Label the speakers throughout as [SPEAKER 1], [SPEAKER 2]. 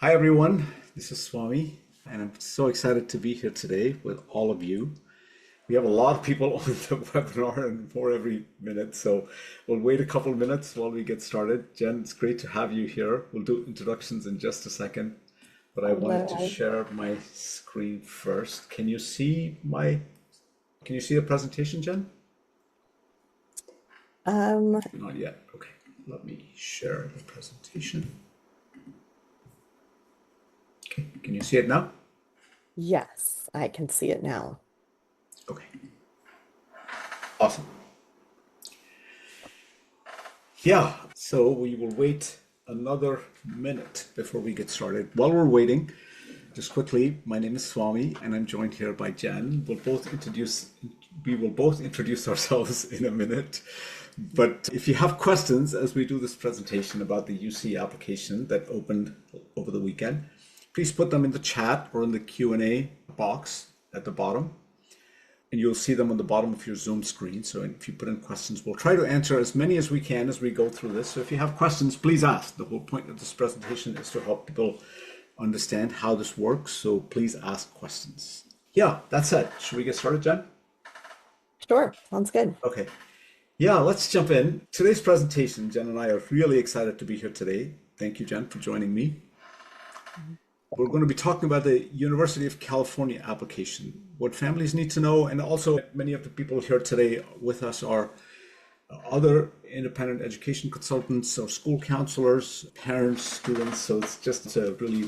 [SPEAKER 1] Hi everyone, this is Swami, and I'm so excited to be here today with all of you. We have a lot of people on the webinar and more every minute, so we'll wait a couple of minutes while we get started. Jen, it's great to have you here. We'll do introductions in just a second, but I wanted to
[SPEAKER 2] Hello.
[SPEAKER 1] share my screen first. Can you see the presentation, Jen?
[SPEAKER 2] Um,
[SPEAKER 1] Not yet. Okay, let me share the presentation. Okay, can you see it now?
[SPEAKER 2] yes, I can see it now.
[SPEAKER 1] Okay, awesome. Yeah, so we will wait another minute before we get started. While we're waiting, just quickly, my name is Swami and I'm joined here by Jen. We will both introduce ourselves in a minute. But if you have questions as we do this presentation about the UC application that opened over the weekend, please put them in the chat or in the Q&A box at the bottom, and you'll see them on the bottom of your Zoom screen. So if you put in questions, we'll try to answer as many as we can as we go through this. So if you have questions, please ask. The whole point of this presentation is to help people understand how this works. So please ask questions. Yeah, that's it. Should we get started, Jen?
[SPEAKER 2] Sure, sounds good.
[SPEAKER 1] Okay. Yeah, let's jump in. Today's presentation, Jen and I are really excited to be here today. Thank you, Jen, for joining me. We're going to be talking about the University of California application, what families need to know, and also many of the people here today with us are other independent education consultants or school counselors, parents, students. So it's just a really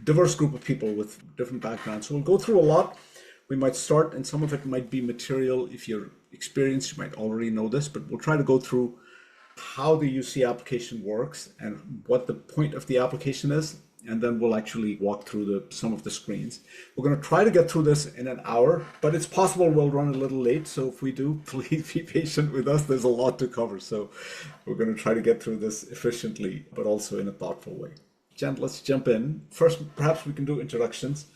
[SPEAKER 1] diverse group of people with different backgrounds. So we'll go through a lot. We might start, and some of it might be material. If you're experienced, you might already know this, but we'll try to go through how the UC application works and what the point of the application is, and then we'll actually walk through some of the screens. We're going to try to get through this in an hour, but it's possible we'll run a little late. So if we do, please be patient with us. There's a lot to cover. So we're going to try to get through this efficiently, but also in a thoughtful way. Jen, let's jump in. First, perhaps we can do introductions.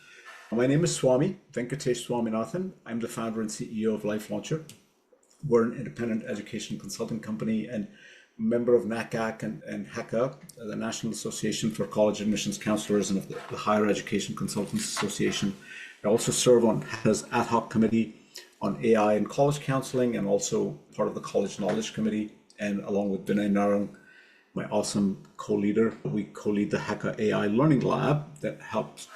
[SPEAKER 1] My name is Swami, Venkatesh Swaminathan. I'm the founder and CEO of Life Launcher. We're an independent education consulting company and member of NACAC and HECA, the National Association for College Admissions Counselors, and of the Higher Education Consultants Association. I also serve on HECA's ad hoc committee on AI and college counseling, and also part of the College Knowledge Committee. And along with Vinay Narang, my awesome co-leader, we co-lead the HECA AI Learning Lab that helps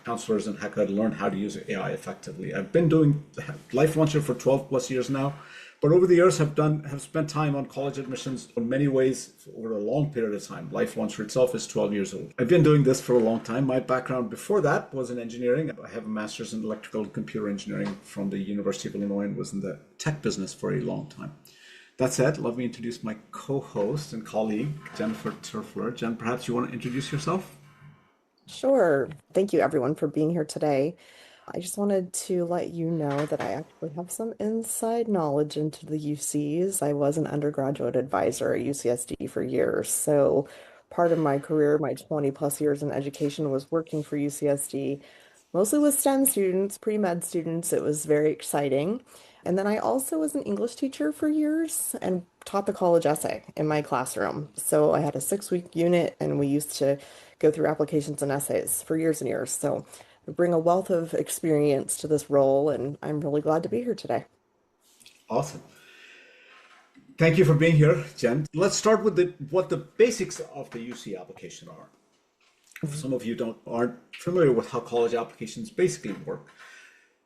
[SPEAKER 1] counselors in HECA learn how to use AI effectively. I've been doing Life Launcher for 12 plus years now, but over the years have spent time on college admissions in many ways over a long period of time. Life Launcher itself is 12 years old. I've been doing this for a long time. My background before that was in engineering. I have a master's in electrical and computer engineering from the University of Illinois and was in the tech business for a long time. That said, let me introduce my co-host and colleague, Jennifer Turfler. Jen, perhaps you want to introduce yourself?
[SPEAKER 2] Sure. Thank you everyone for being here today. I just wanted to let you know that I actually have some inside knowledge into the UCs. I was an undergraduate advisor at UCSD for years. So part of my career, my 20 plus years in education, was working for UCSD, mostly with STEM students, pre-med students. It was very exciting. And then I also was an English teacher for years and taught the college essay in my classroom. So I had a 6-week unit and we used to go through applications and essays for years and years. So I bring a wealth of experience to this role and I'm really glad to be here today.
[SPEAKER 1] Awesome. Thank you for being here, Jen. Let's start with what the basics of the UC application are. For
[SPEAKER 2] Mhm.
[SPEAKER 1] some of you aren't familiar with how college applications basically work.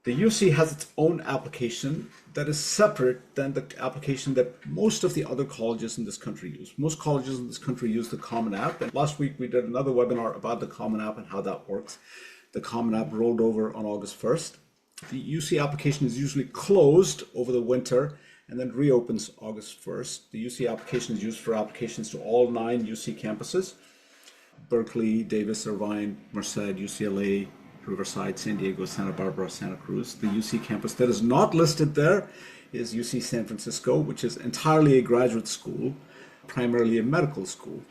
[SPEAKER 1] The UC has its own application that is separate than the application that most of the other colleges in this country use. Most colleges in this country use the Common App, and last week we did another webinar about the Common App and how that works. The Common App rolled over on August 1st. The UC application is usually closed over the winter and then reopens August 1st. The UC application is used for applications to all 9 UC campuses: Berkeley, Davis, Irvine, Merced, UCLA, Riverside, San Diego, Santa Barbara, Santa Cruz. The UC campus that is not listed there is UC San Francisco, which is entirely a graduate school, primarily a medical school.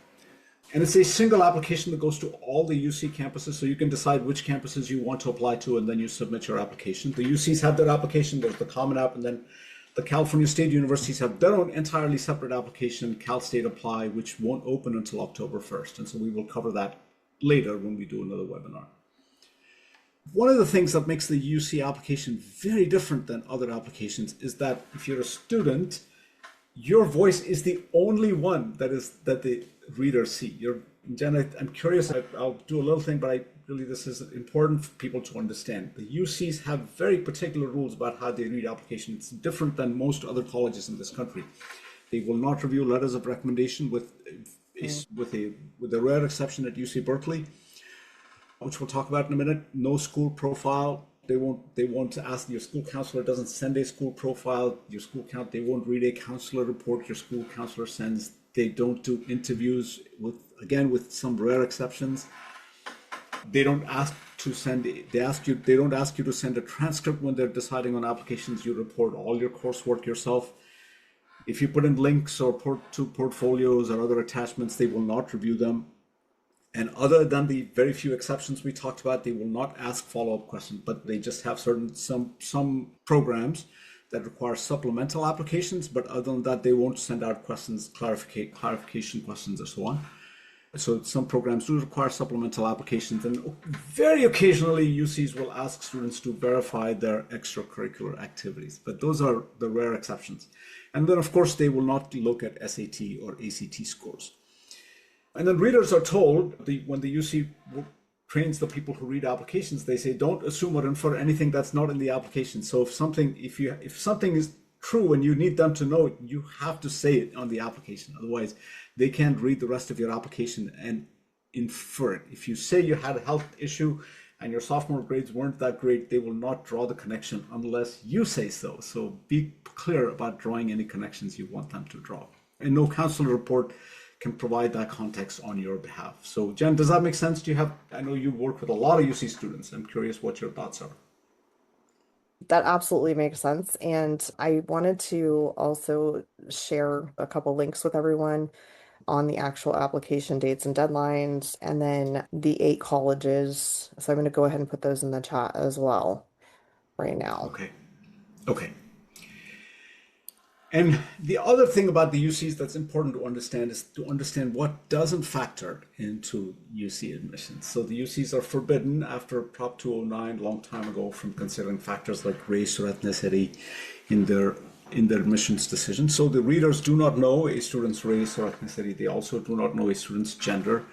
[SPEAKER 1] And it's a single application that goes to all the UC campuses, so you can decide which campuses you want to apply to, and then you submit your application. The UCs have their application, there's the Common App, and then the California State Universities have their own entirely separate application, Cal State Apply, which won't open until October 1st. And so we will cover that later when we do another webinar. One of the things that makes the UC application very different than other applications is that if you're a student, your voice is the only one that the readers see. Jen, I'm curious, I'll do a little thing, but really this is important for people to understand. The UCs have very particular rules about how they read applications. It's different than most other colleges in this country. They will not review letters of recommendation with a rare exception at UC Berkeley, which we'll talk about in a minute. No school profile. They won't ask. Your school counselor doesn't send a school profile. They won't read a counselor report your school counselor sends. They don't do interviews with some rare exceptions. They don't ask you to send a transcript when they're deciding on applications. You report all your coursework yourself. If you put in links or to portfolios or other attachments, they will not review them. And other than the very few exceptions we talked about, they will not ask follow-up questions, but they just have some programs that require supplemental applications, but other than that, they won't send out questions, clarification questions, or so on. So some programs do require supplemental applications, and very occasionally UCs will ask students to verify their extracurricular activities, but those are the rare exceptions. And then of course, they will not look at SAT or ACT scores. And then readers are told, when the UC trains the people who read applications, they say, don't assume or infer anything that's not in the application. So if something is true and you need them to know it, you have to say it on the application. Otherwise, they can't read the rest of your application and infer it. If you say you had a health issue and your sophomore grades weren't that great, they will not draw the connection unless you say so. So be clear about drawing any connections you want them to draw. And no counselor report can provide that context on your behalf. So Jen, does that make sense? I know you work with a lot of UC students. I'm curious what your thoughts are.
[SPEAKER 2] That absolutely makes sense. And I wanted to also share a couple links with everyone on the actual application dates and deadlines, and then the 8 colleges. So I'm going to go ahead and put those in the chat as well right now.
[SPEAKER 1] Okay. And the other thing about the UCs that's important to understand is to understand what doesn't factor into UC admissions. So the UCs are forbidden after Prop 209 a long time ago from considering factors like race or ethnicity in their admissions decision. So the readers do not know a student's race or ethnicity. They also do not know a student's gender.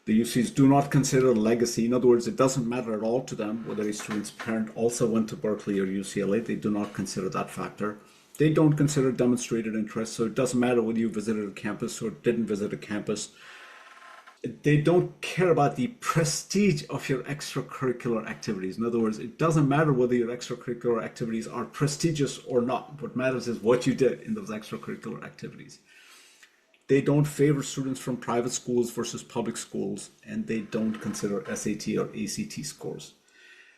[SPEAKER 1] The UCs do not consider legacy. In other words, it doesn't matter at all to them whether a student's parent also went to Berkeley or UCLA. They do not consider that factor. They don't consider demonstrated interest, so it doesn't matter whether you visited a campus or didn't visit a campus. They don't care about the prestige of your extracurricular activities. In other words, it doesn't matter whether your extracurricular activities are prestigious or not. What matters is what you did in those extracurricular activities. They don't favor students from private schools versus public schools, and they don't consider SAT or ACT scores.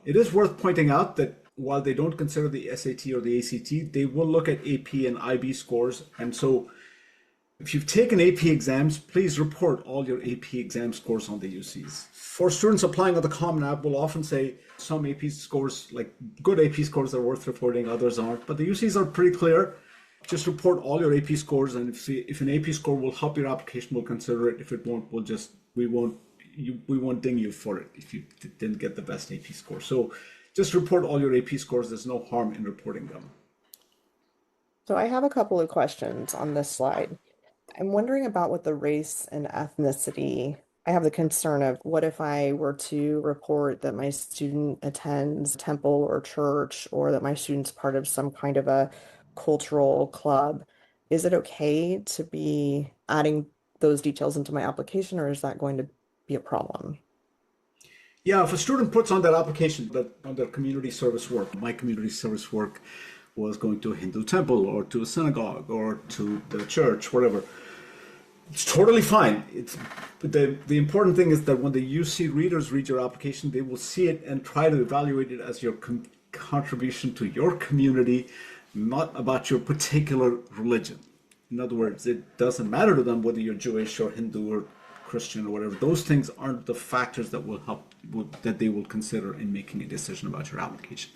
[SPEAKER 1] It is worth pointing out that while they don't consider the SAT or the ACT, they will look at AP and IB scores. And so if you've taken AP exams, please report all your AP exam scores on the UCs. For students applying on the Common App, we'll often say some AP scores, like good AP scores, are worth reporting, others aren't. But the UCs are pretty clear. Just report all your AP scores, and if an AP score will help your application, we'll consider it. If it won't, we won't ding you for it if you didn't get the best AP score. So just report all your AP scores. There's no harm in reporting them.
[SPEAKER 2] So I have a couple of questions on this slide. I'm wondering about what the race and ethnicity. I have the concern of what if I were to report that my student attends temple or church, or that my student's part of some kind of a cultural club. Is it okay to be adding those details into my application, or is that going to be a problem?
[SPEAKER 1] Yeah, if a student puts on their application that on their community service work, my community service work was going to a Hindu temple or to a synagogue or to the church, whatever, it's totally fine. The important thing is that when the UC readers read your application, they will see it and try to evaluate it as your contribution to your community, not about your particular religion. In other words, it doesn't matter to them whether you're Jewish or Hindu or Christian or whatever. Those things aren't the factors that will help, that they will consider in making a decision about your application.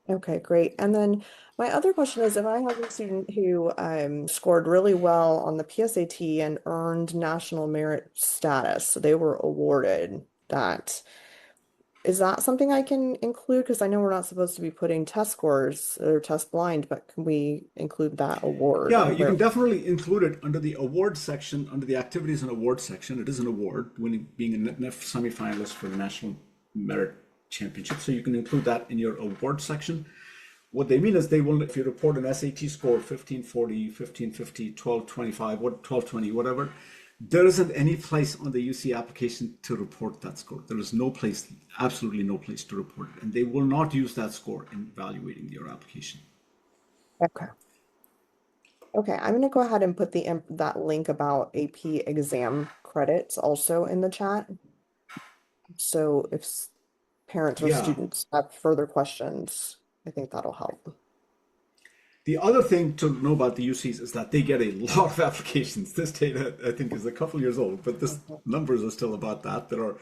[SPEAKER 2] Okay, great. And then my other question is if I have a student who scored really well on the PSAT and earned national merit status, so they were awarded that. Is that something I can include? Because I know we're not supposed to be putting test scores or test blind, but can we include that award
[SPEAKER 1] Yeah,
[SPEAKER 2] and
[SPEAKER 1] you
[SPEAKER 2] where?
[SPEAKER 1] can definitely include it under the award section, under the activities and award section. It is an award, winning, being a NIF semifinalist for the National Merit Championship. So you can include that in your award section. What they mean is they will, if you report an SAT score 1540, 1550, 1225, 1220, whatever, there isn't any place on the UC application to report that score. There is no place, absolutely no place to report it. And they will not use that score in evaluating your application.
[SPEAKER 2] Okay. Okay, I'm going to go ahead and put that link about AP exam credits also in the chat. So if parents or
[SPEAKER 1] Yeah.
[SPEAKER 2] students have further questions, I think that'll help.
[SPEAKER 1] The other thing to know about the UCs is that they get a lot of applications. This data, I think, is a couple years old, but this
[SPEAKER 2] Mhm.
[SPEAKER 1] numbers are still about that. There are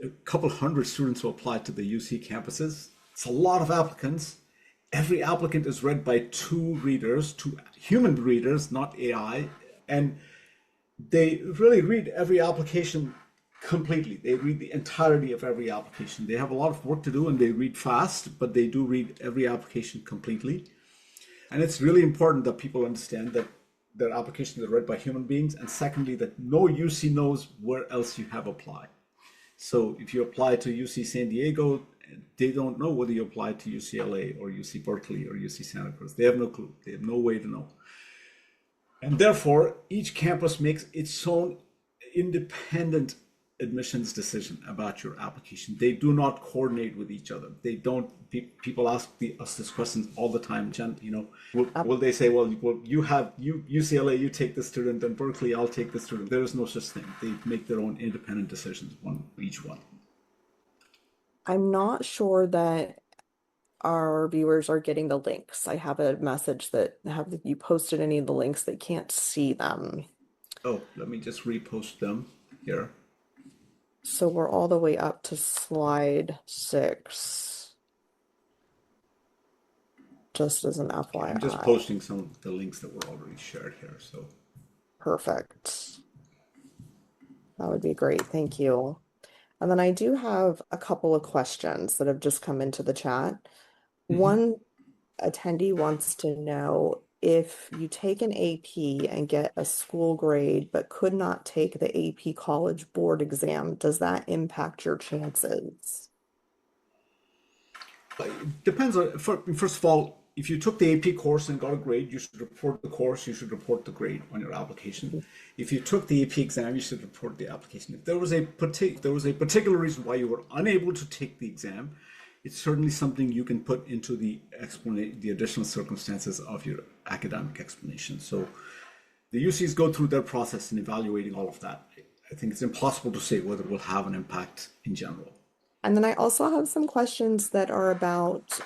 [SPEAKER 1] a couple hundred students who apply to the UC campuses. It's a lot of applicants. Every applicant is read by two readers, two human readers, not AI. And they really read every application completely. They read the entirety of every application. They have a lot of work to do and they read fast, but they do read every application completely. And it's really important that people understand that their applications are read by human beings. And secondly, that no UC knows where else you have applied. So if you apply to UC San Diego, they don't know whether you applied to UCLA or UC Berkeley or UC Santa Cruz. They have no clue. They have no way to know. And therefore, each campus makes its own independent admissions decision about your application. They do not coordinate with each other. They don't. People ask us this question all the time. Jen, will they say, well, you have UCLA, you take the student, and Berkeley, I'll take the student. There is no such thing. They make their own independent decisions, each one.
[SPEAKER 2] I'm not sure that our viewers are getting the links. I have a message that have you posted any of the links? They can't see them.
[SPEAKER 1] Oh, let me just repost them here.
[SPEAKER 2] So we're all the way up to slide 6, just as an
[SPEAKER 1] I'm just
[SPEAKER 2] FYI.
[SPEAKER 1] posting some of the links that were already shared here. So
[SPEAKER 2] Perfect. That would be great. Thank you. And then I do have a couple of questions that have just come into the chat.
[SPEAKER 1] mhm.
[SPEAKER 2] One attendee wants to know if you take an AP and get a school grade but could not take the AP College Board exam, does that impact your chances?
[SPEAKER 1] It depends on, first of all, if you took the AP course and got a grade, you should report the course, you should report the grade on your application. If you took the AP exam, you should report the application. If there was a particular reason why you were unable to take the exam, it's certainly something you can put into the additional circumstances of your academic explanation. So the UCs go through their process in evaluating all of that. I think it's impossible to say whether it will have an impact in general.
[SPEAKER 2] And then I also have some questions that are about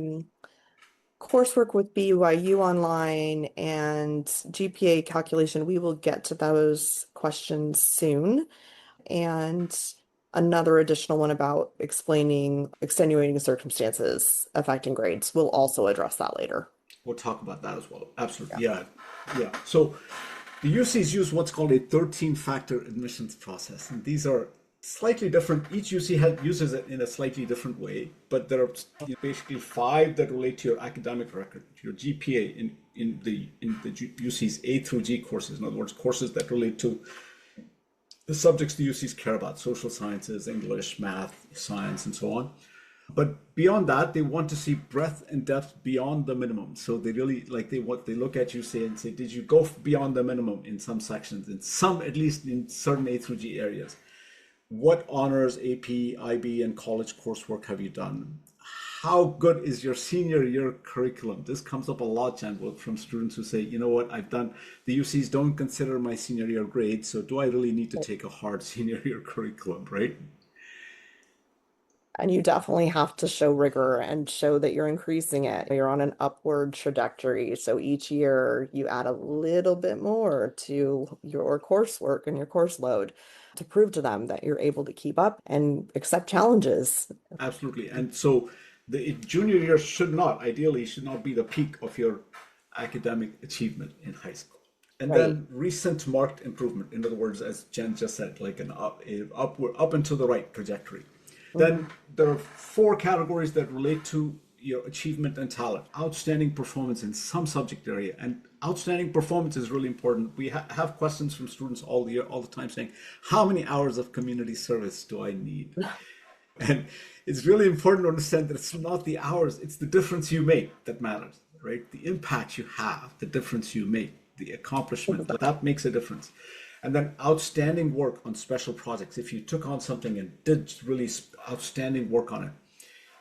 [SPEAKER 2] coursework with BYU Online and GPA calculation. We will get to those questions soon. And another additional one about explaining extenuating circumstances affecting grades. We'll also address that later.
[SPEAKER 1] We'll talk about that as well.
[SPEAKER 2] Yeah.
[SPEAKER 1] Absolutely. Yeah. Yeah. So the UCs use what's called a 13-factor admissions process. And these are slightly different. Each UC uses it in a slightly different way, but there are basically five that relate to your academic record, your GPA in the UC's A through G courses. In other words, courses that relate to the subjects the UCs care about, social sciences, English, math, science, and so on. But beyond that, they want to see breadth and depth beyond the minimum. So they really they look at you say and say, did you go beyond the minimum in some sections, in some, at least in certain A through G areas? What honors, AP, IB, and college coursework have you done? How good is your senior year curriculum? This comes up a lot, Jan, from students who say, you know what, the UCs don't consider my senior year grade, so do I really need to take a hard senior year curriculum, right?
[SPEAKER 2] And you definitely have to show rigor and show that you're increasing it. You're on an upward trajectory. So each year you add a little bit more to your coursework and your course load to prove to them that you're able to keep up and accept challenges.
[SPEAKER 1] Absolutely. And so The junior year ideally should not be the peak of your academic achievement in high school. And
[SPEAKER 2] Right.
[SPEAKER 1] then recent marked improvement, in other words, as Jen just said, like up and to the right trajectory.
[SPEAKER 2] Hmm.
[SPEAKER 1] Then there are four categories that relate to your achievement and talent. Outstanding performance in some subject area, and outstanding performance is really important. We have questions from students all the time saying, "How many hours of community service do I need?" And it's really important to understand that it's not the hours, it's the difference you make that matters, right? The impact you have, the difference you make, the accomplishment, that makes a difference. And then outstanding work on special projects. If you took on something and did really outstanding work on it,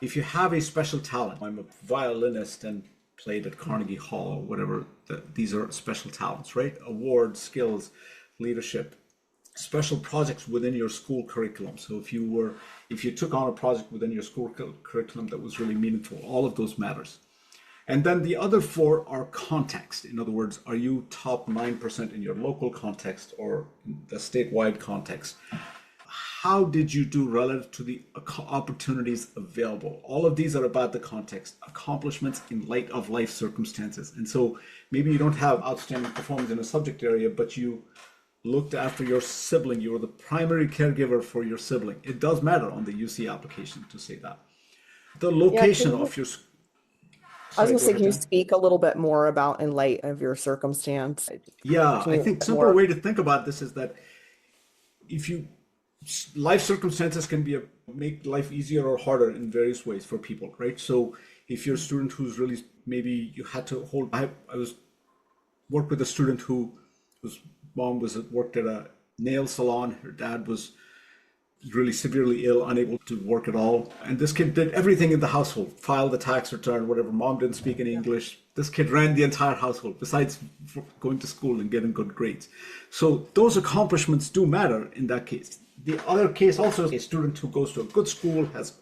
[SPEAKER 1] if you have a special talent, I'm a violinist and played at Carnegie Hall or whatever, these are special talents, right? Awards, skills, leadership, special projects within your school curriculum. So if you took on a project within your school curriculum that was really meaningful, all of those matters. And then the other four are context. In other words, are you top 9% in your local context or the statewide context? How did you do relative to the opportunities available? All of these are about the context, accomplishments in light of life circumstances. And so maybe you don't have outstanding performance in a subject area, but you looked after your sibling. You were the primary caregiver for your sibling. It does matter on the UC application to say that. The
[SPEAKER 2] Yeah,
[SPEAKER 1] location of your,
[SPEAKER 2] I was
[SPEAKER 1] sorry,
[SPEAKER 2] gonna
[SPEAKER 1] go
[SPEAKER 2] say,
[SPEAKER 1] ahead,
[SPEAKER 2] can you
[SPEAKER 1] Jen.
[SPEAKER 2] speak a little bit more about in light of your circumstance?
[SPEAKER 1] Yeah,
[SPEAKER 2] Can
[SPEAKER 1] I
[SPEAKER 2] you
[SPEAKER 1] think simple
[SPEAKER 2] more?
[SPEAKER 1] way to think about this is that if you life circumstances can be make life easier or harder in various ways for people, right? So if you're a student who's really maybe you had to hold, I was worked with a student whose mom worked at a nail salon. Her dad was really severely ill, unable to work at all. And this kid did everything in the household, filed the tax return, whatever. Mom didn't speak any English. This kid ran the entire household, besides going to school and getting good grades. So those accomplishments do matter in that case. The other case also is a student who goes to a good school, has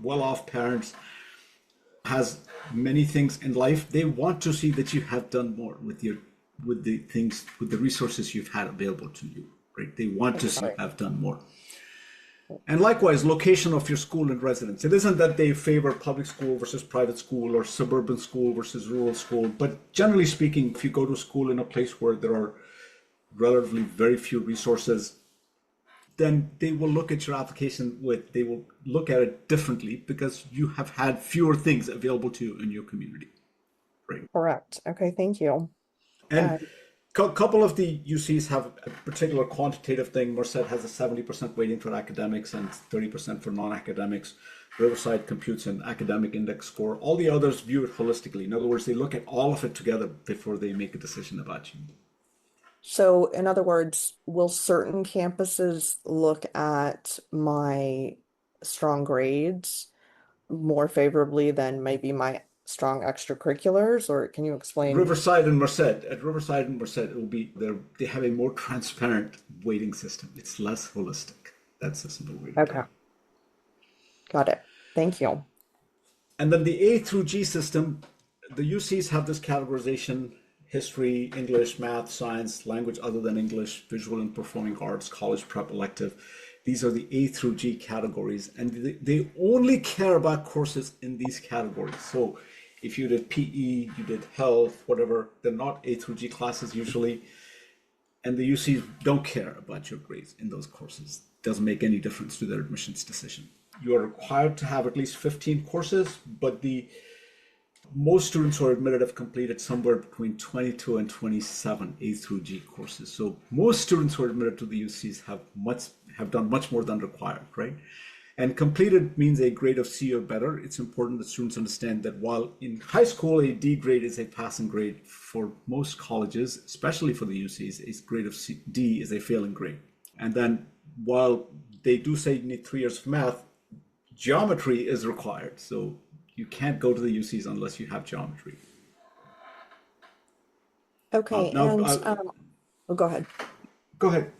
[SPEAKER 1] well-off parents, has many things in life. They want to see that you have done more with the things, with the resources you've had available to you, right? They want to see you
[SPEAKER 2] Right.
[SPEAKER 1] have done more. And likewise, location of your school and residence. It isn't that they favor public school versus private school or suburban school versus rural school, but generally speaking, if you go to school in a place where there are relatively very few resources, then they will look at your application they will look at it differently because you have had fewer things available to you in your community, right?
[SPEAKER 2] Correct. Okay, thank you.
[SPEAKER 1] And
[SPEAKER 2] Uh,
[SPEAKER 1] a couple of the UCs have a particular quantitative thing. Merced has a 70% weighting for academics and 30% for non-academics. Riverside computes an academic index score. All the others view it holistically. In other words, they look at all of it together before they make a decision about you.
[SPEAKER 2] so in other words, will certain campuses look at my strong grades more favorably than maybe my strong extracurriculars, or can you explain?
[SPEAKER 1] Riverside and Merced, it will be they have a more transparent weighting system. It's less holistic. That's a simple way to put
[SPEAKER 2] Okay,
[SPEAKER 1] it.
[SPEAKER 2] got it. Thank you.
[SPEAKER 1] And then the A through G system, the UCs have this categorization: history, English, math, science, language other than English, visual and performing arts, college prep elective. These are the A through G categories, and they only care about courses in these categories. So if you did PE, you did health, whatever, they're not A through G classes usually, and the UCs don't care about your grades in those courses. Doesn't make any difference to their admissions decision. You are required to have at least 15 courses, but the most students who are admitted have completed somewhere between 22 and 27 A through G courses. So most students who are admitted to the UCs have done much more than required, right? And completed means a grade of C or better. It's important that students understand that while in high school a D grade is a passing grade, for most colleges, especially for the UCs, a grade of D is a failing grade. And then while they do say you need 3 years of math, geometry is required. So you can't go to the UCs unless you have geometry.
[SPEAKER 2] Okay,
[SPEAKER 1] Now,
[SPEAKER 2] and oh, go ahead.
[SPEAKER 1] go ahead.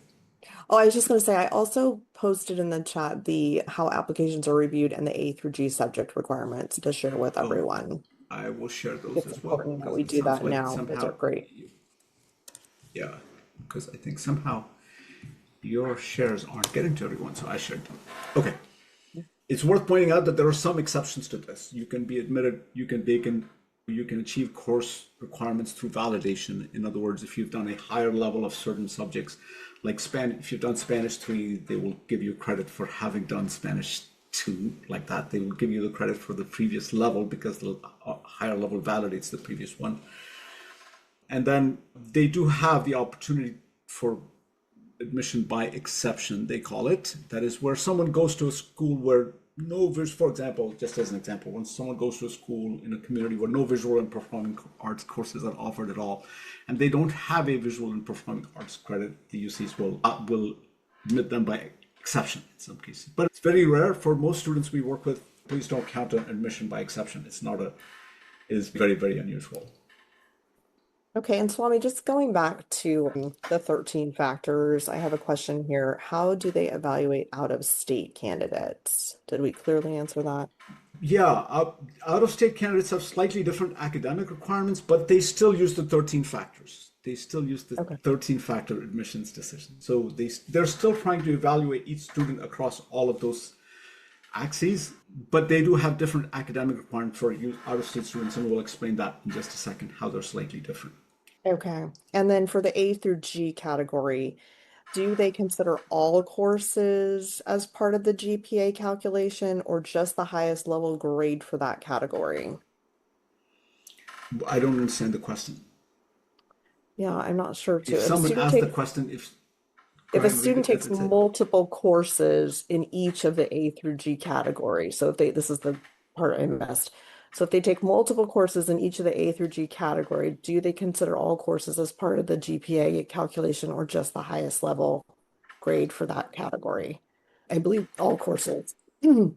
[SPEAKER 2] Oh, I was just going to say, I also posted in the chat the how applications are reviewed and the A through G subject requirements to share with
[SPEAKER 1] Oh,
[SPEAKER 2] everyone.
[SPEAKER 1] I will share those
[SPEAKER 2] It's
[SPEAKER 1] as well
[SPEAKER 2] important that
[SPEAKER 1] because
[SPEAKER 2] we
[SPEAKER 1] it
[SPEAKER 2] do
[SPEAKER 1] sounds
[SPEAKER 2] that
[SPEAKER 1] like
[SPEAKER 2] now. Those are
[SPEAKER 1] somehow,
[SPEAKER 2] great.
[SPEAKER 1] yeah, because I think somehow your shares aren't getting to everyone, so I shared them. Okay. It's worth pointing out that there are some exceptions to this. You can be admitted, you can achieve course requirements through validation. In other words, if you've done a higher level of certain subjects, like Spanish, if you've done Spanish 3, they will give you credit for having done Spanish 2, like that. They will give you the credit for the previous level because the higher level validates the previous one. And then they do have the opportunity for admission by exception, they call it. That is where someone goes to a school where no visual, for example, just as an example, when someone goes to a school in a community where no visual and performing arts courses are offered at all, and they don't have a visual and performing arts credit, the UCs will admit them by exception in some cases. But it's very rare. For most students we work with, please don't count on admission by exception. It is very, very unusual.
[SPEAKER 2] Okay, and Swami, just going back to the 13 factors, I have a question here. How do they evaluate out-of-state candidates? Did we clearly answer that?
[SPEAKER 1] Yeah, out-of-state candidates have slightly different academic requirements, but they still use the 13 factors. They still use the
[SPEAKER 2] Okay.
[SPEAKER 1] 13-factor admissions decision. So they're still trying to evaluate each student across all of those axes, but they do have different academic requirements for out-of-state students, and we'll explain that in just a second, how they're slightly different.
[SPEAKER 2] Okay. And then for the A through G category, do they consider all courses as part of the GPA calculation or just the highest level grade for that category?
[SPEAKER 1] I don't understand the question.
[SPEAKER 2] Yeah, I'm not sure too.
[SPEAKER 1] If
[SPEAKER 2] If a
[SPEAKER 1] someone
[SPEAKER 2] student
[SPEAKER 1] asked the
[SPEAKER 2] takes
[SPEAKER 1] question, go
[SPEAKER 2] if a
[SPEAKER 1] ahead and read
[SPEAKER 2] student
[SPEAKER 1] it.
[SPEAKER 2] takes
[SPEAKER 1] That's it.
[SPEAKER 2] multiple courses in each of the A through G categories, so if they this is the part I missed. So if they take multiple courses in each of the A through G category, do they consider all courses as part of the GPA calculation or just the highest level grade for that category? I believe all courses.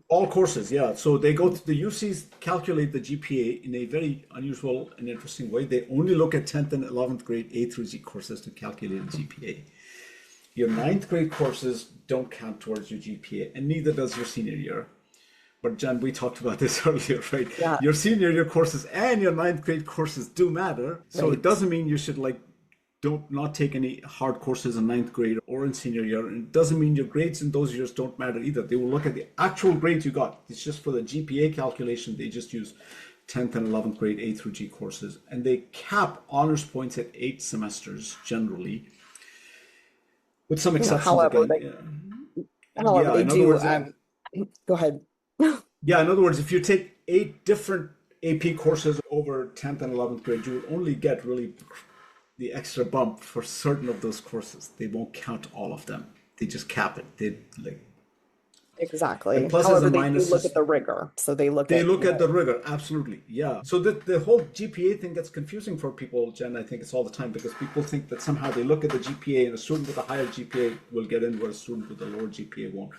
[SPEAKER 1] All courses, yeah. So they go to the UCs calculate the GPA in a very unusual and interesting way. They only look at 10th and 11th grade A through Z courses to calculate the GPA. Your ninth grade courses don't count towards your GPA, and neither does your senior year. But Jen, we talked about this earlier, right?
[SPEAKER 2] Yeah,
[SPEAKER 1] Your senior year courses and your ninth grade courses do matter. So it
[SPEAKER 2] right.
[SPEAKER 1] doesn't mean you should don't not take any hard courses in ninth grade or in senior year. And it doesn't mean your grades in those years don't matter either. They will look at the actual grades you got. It's just for the GPA calculation, they just use 10th and 11th grade A through G courses. And they cap honors points at 8 semesters generally, with some
[SPEAKER 2] You know,
[SPEAKER 1] exceptions
[SPEAKER 2] however,
[SPEAKER 1] again.
[SPEAKER 2] they however
[SPEAKER 1] Yeah,
[SPEAKER 2] they
[SPEAKER 1] in other
[SPEAKER 2] do
[SPEAKER 1] words,
[SPEAKER 2] go ahead.
[SPEAKER 1] yeah, in other words, if you take 8 different AP courses over 10th and 11th grade, you will only get really the extra bump for certain of those courses. They won't count all of them. They just cap it. They like the
[SPEAKER 2] Exactly.
[SPEAKER 1] pluses
[SPEAKER 2] However,
[SPEAKER 1] and
[SPEAKER 2] they do look
[SPEAKER 1] minuses.
[SPEAKER 2] at the rigor. So they look
[SPEAKER 1] They
[SPEAKER 2] at,
[SPEAKER 1] look at the rigor, absolutely. Yeah. So the whole GPA thing gets confusing for people, Jen. I think it's all the time because people think that somehow they look at the GPA and a student with a higher GPA will get in, where a student with a lower GPA won't.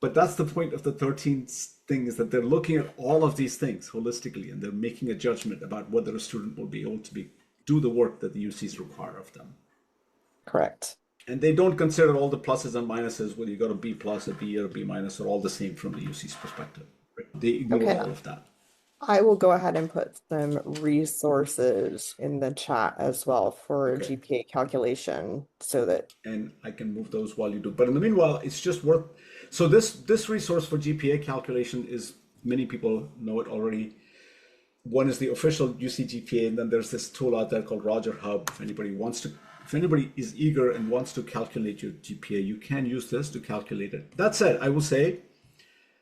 [SPEAKER 1] But that's the point of the 13th thing, is that they're looking at all of these things holistically, and they're making a judgment about whether a student will be able to do the work that the UCs require of them.
[SPEAKER 2] correct.
[SPEAKER 1] And they don't consider all the pluses and minuses, whether you got a B plus, a B, or a B minus, are all the same from the UC's perspective. Right? They ignore
[SPEAKER 2] Okay.
[SPEAKER 1] all of that.
[SPEAKER 2] I will go ahead and put some resources in the chat as well for
[SPEAKER 1] Okay.
[SPEAKER 2] GPA calculation so that,
[SPEAKER 1] And I can move those while you do. But in the meanwhile, it's just worth. So this resource for GPA calculation is, many people know it already. One is the official UC GPA, and then there's this tool out there called Roger Hub. If anybody is eager and wants to calculate your GPA, you can use this to calculate it. That said, I will say,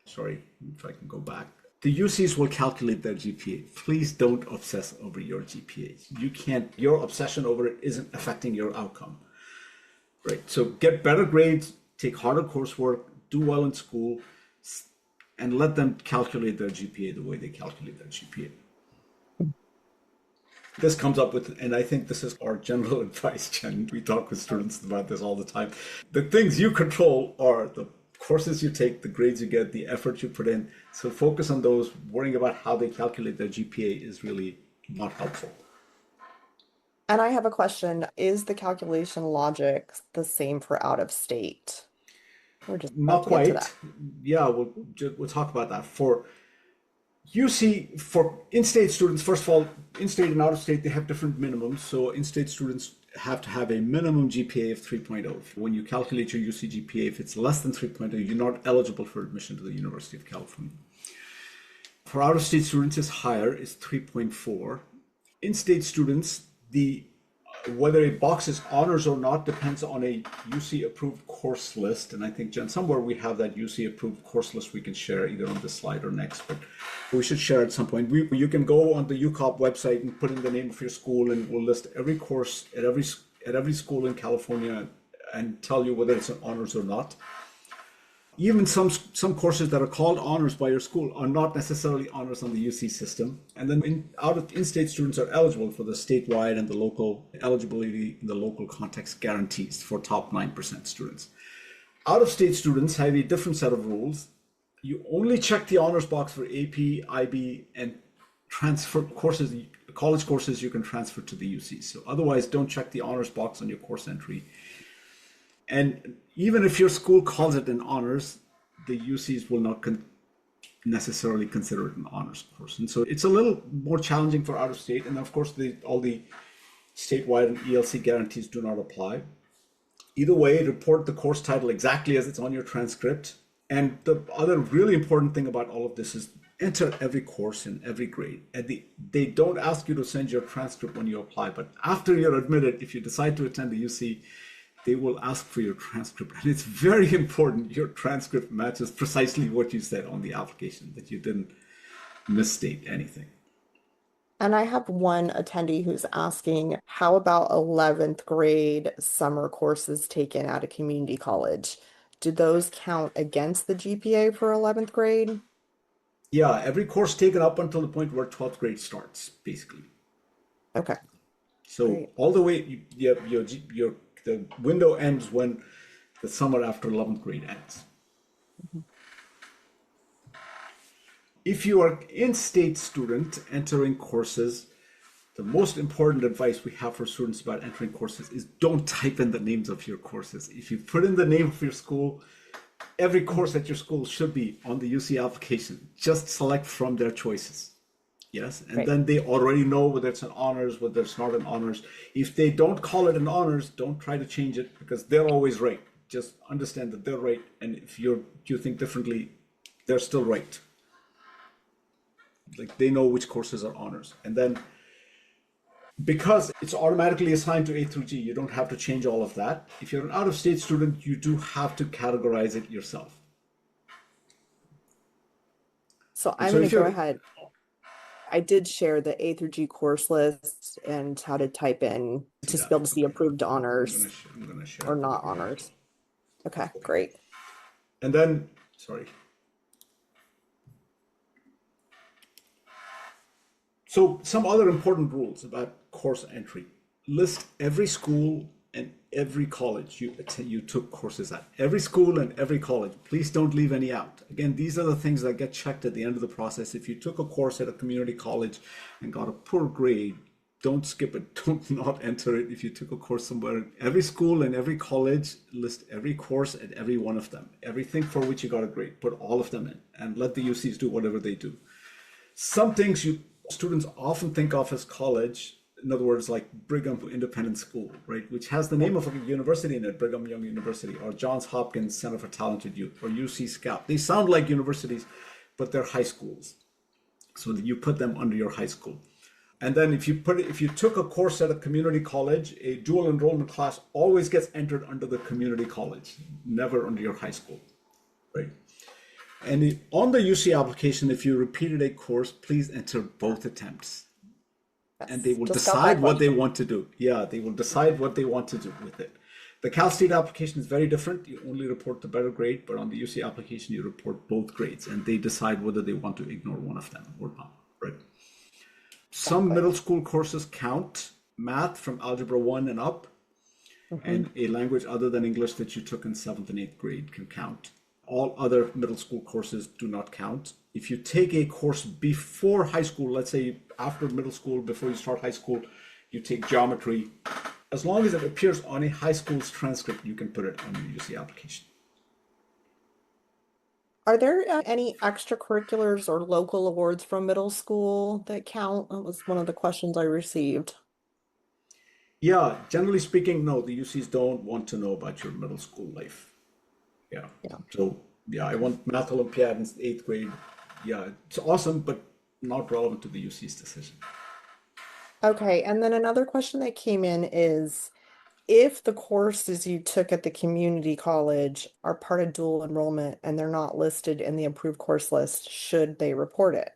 [SPEAKER 1] sorry, if I can go back. The UCs will calculate their GPA. Please don't obsess over your GPA. Your obsession over it isn't affecting your outcome. Right. So get better grades, take harder coursework, do well in school, and let them calculate their GPA the way they calculate their GPA. This comes up with, and I think this is our general advice, Jen. We talk with students about this all the time. The things you control are the courses you take, the grades you get, the effort you put in. So focus on those. Worrying about how they calculate their GPA is really not helpful.
[SPEAKER 2] and I have a question. Is the calculation logic the same for out of state? We're just about
[SPEAKER 1] Not
[SPEAKER 2] to get to
[SPEAKER 1] quite.
[SPEAKER 2] that.
[SPEAKER 1] Yeah, we'll talk about that. For in-state students, first of all, in-state and out-of-state, they have different minimums. So in-state students have to have a minimum GPA of 3.0. When you calculate your UC GPA, if it's less than 3.0, you're not eligible for admission to the University of California. For out-of-state students, it's higher, it's 3.4. In-state students, the whether a box is honors or not depends on a UC approved course list. And I think, Jen, somewhere we have that UC approved course list we can share either on this slide or next, but we should share at some point. You can go on the UCOP website and put in the name of your school, and we'll list every course at every school in California and tell you whether it's an honors or not. Even some courses that are called honors by your school are not necessarily honors on the UC system. And then in-state students are eligible for the statewide and the local eligibility in the local context guarantees for top 9% students. Out-of-state students have a different set of rules. You only check the honors box for AP, IB, and transfer courses, college courses you can transfer to the UC. So otherwise, don't check the honors box on your course entry. And even if your school calls it an honors, the UCs will not necessarily consider it an honors course. And so it's a little more challenging for out of state. And of course, all the statewide and ELC guarantees do not apply. Either way, report the course title exactly as it's on your transcript. And the other really important thing about all of this is enter every course in every grade. They don't ask you to send your transcript when you apply, but after you're admitted, if you decide to attend the UC, they will ask for your transcript. And it's very important your transcript matches precisely what you said on the application, that you didn't misstate anything.
[SPEAKER 2] And I have one attendee who's asking, how about 11th grade summer courses taken at a community college? Do those count against the GPA for 11th grade?
[SPEAKER 1] Yeah, every course taken up until the point where 12th grade starts, basically.
[SPEAKER 2] Okay,
[SPEAKER 1] So
[SPEAKER 2] great.
[SPEAKER 1] all the way, the window ends when the summer after 11th grade ends. If you are in-state student entering courses, the most important advice we have for students about entering courses is don't type in the names of your courses. If you put in the name of your school, every course at your school should be on the UC application. Just select from their choices. Yes, and
[SPEAKER 2] Great.
[SPEAKER 1] then they already know whether it's an honors, whether it's not an honors. If they don't call it an honors, don't try to change it because they're always right. Just understand that they're right, and if you think differently, they're still right. Like they know which courses are honors, and then because it's automatically assigned to A through G, you don't have to change all of that. If you're an out-of-state student, you do have to categorize it yourself.
[SPEAKER 2] So
[SPEAKER 1] And
[SPEAKER 2] I'm
[SPEAKER 1] so
[SPEAKER 2] going
[SPEAKER 1] if
[SPEAKER 2] to go
[SPEAKER 1] you're,
[SPEAKER 2] ahead. I did share the A through G course list and how to type in
[SPEAKER 1] see
[SPEAKER 2] to be
[SPEAKER 1] that,
[SPEAKER 2] able to see
[SPEAKER 1] okay,
[SPEAKER 2] approved
[SPEAKER 1] I'm
[SPEAKER 2] honors
[SPEAKER 1] gonna share
[SPEAKER 2] or
[SPEAKER 1] it
[SPEAKER 2] not
[SPEAKER 1] over here.
[SPEAKER 2] honors. Okay, great.
[SPEAKER 1] And then, sorry. So some other important rules about course entry. List every school and every college you took courses at. Every school and every college. Please don't leave any out. Again, these are the things that get checked at the end of the process. If you took a course at a community college and got a poor grade, don't skip it. Don't not enter it. If you took a course somewhere, every school and every college, list every course at every one of them. Everything for which you got a grade, put all of them in and let the UCs do whatever they do. Some things students often think of as college, in other words, like Brigham Independent School, right, which has the name of a university in it, Brigham Young University, or Johns Hopkins Center for Talented Youth, or UC SCAP. They sound like universities, but they're high schools. So you put them under your high school. And then if you took a course at a community college, a dual enrollment class always gets entered under the community college, never under your high school, right? And on the UC application, if you repeated a course, please enter both attempts. And they
[SPEAKER 2] Yes,
[SPEAKER 1] will
[SPEAKER 2] just got that
[SPEAKER 1] decide what they
[SPEAKER 2] question.
[SPEAKER 1] want to do. Yeah, they will decide what they want to do with it. The Cal State application is very different. You only report the better grade, but on the UC application, you report both grades, and they decide whether they want to ignore one of them or not, right? Some
[SPEAKER 2] Exactly.
[SPEAKER 1] middle school courses count math from Algebra 1 and up,
[SPEAKER 2] Hmm.
[SPEAKER 1] and a language other than English that you took in 7th and 8th grade can count. All other middle school courses do not count. If you take a course before high school, let's say after middle school, before you start high school, you take geometry, as long as it appears on a high school's transcript, you can put it on your UC application.
[SPEAKER 2] Are there any extracurriculars or local awards from middle school that count? That was one of the questions I received.
[SPEAKER 1] Yeah, generally speaking, no, the UCs don't want to know about your middle school life. Yeah.
[SPEAKER 2] Yeah.
[SPEAKER 1] So, yeah, I want math Olympiad in eighth grade. Yeah, it's awesome, but not relevant to the UC's decision.
[SPEAKER 2] Okay, and then another question that came in is if the courses you took at the community college are part of dual enrollment and they're not listed in the approved course list, should they report it?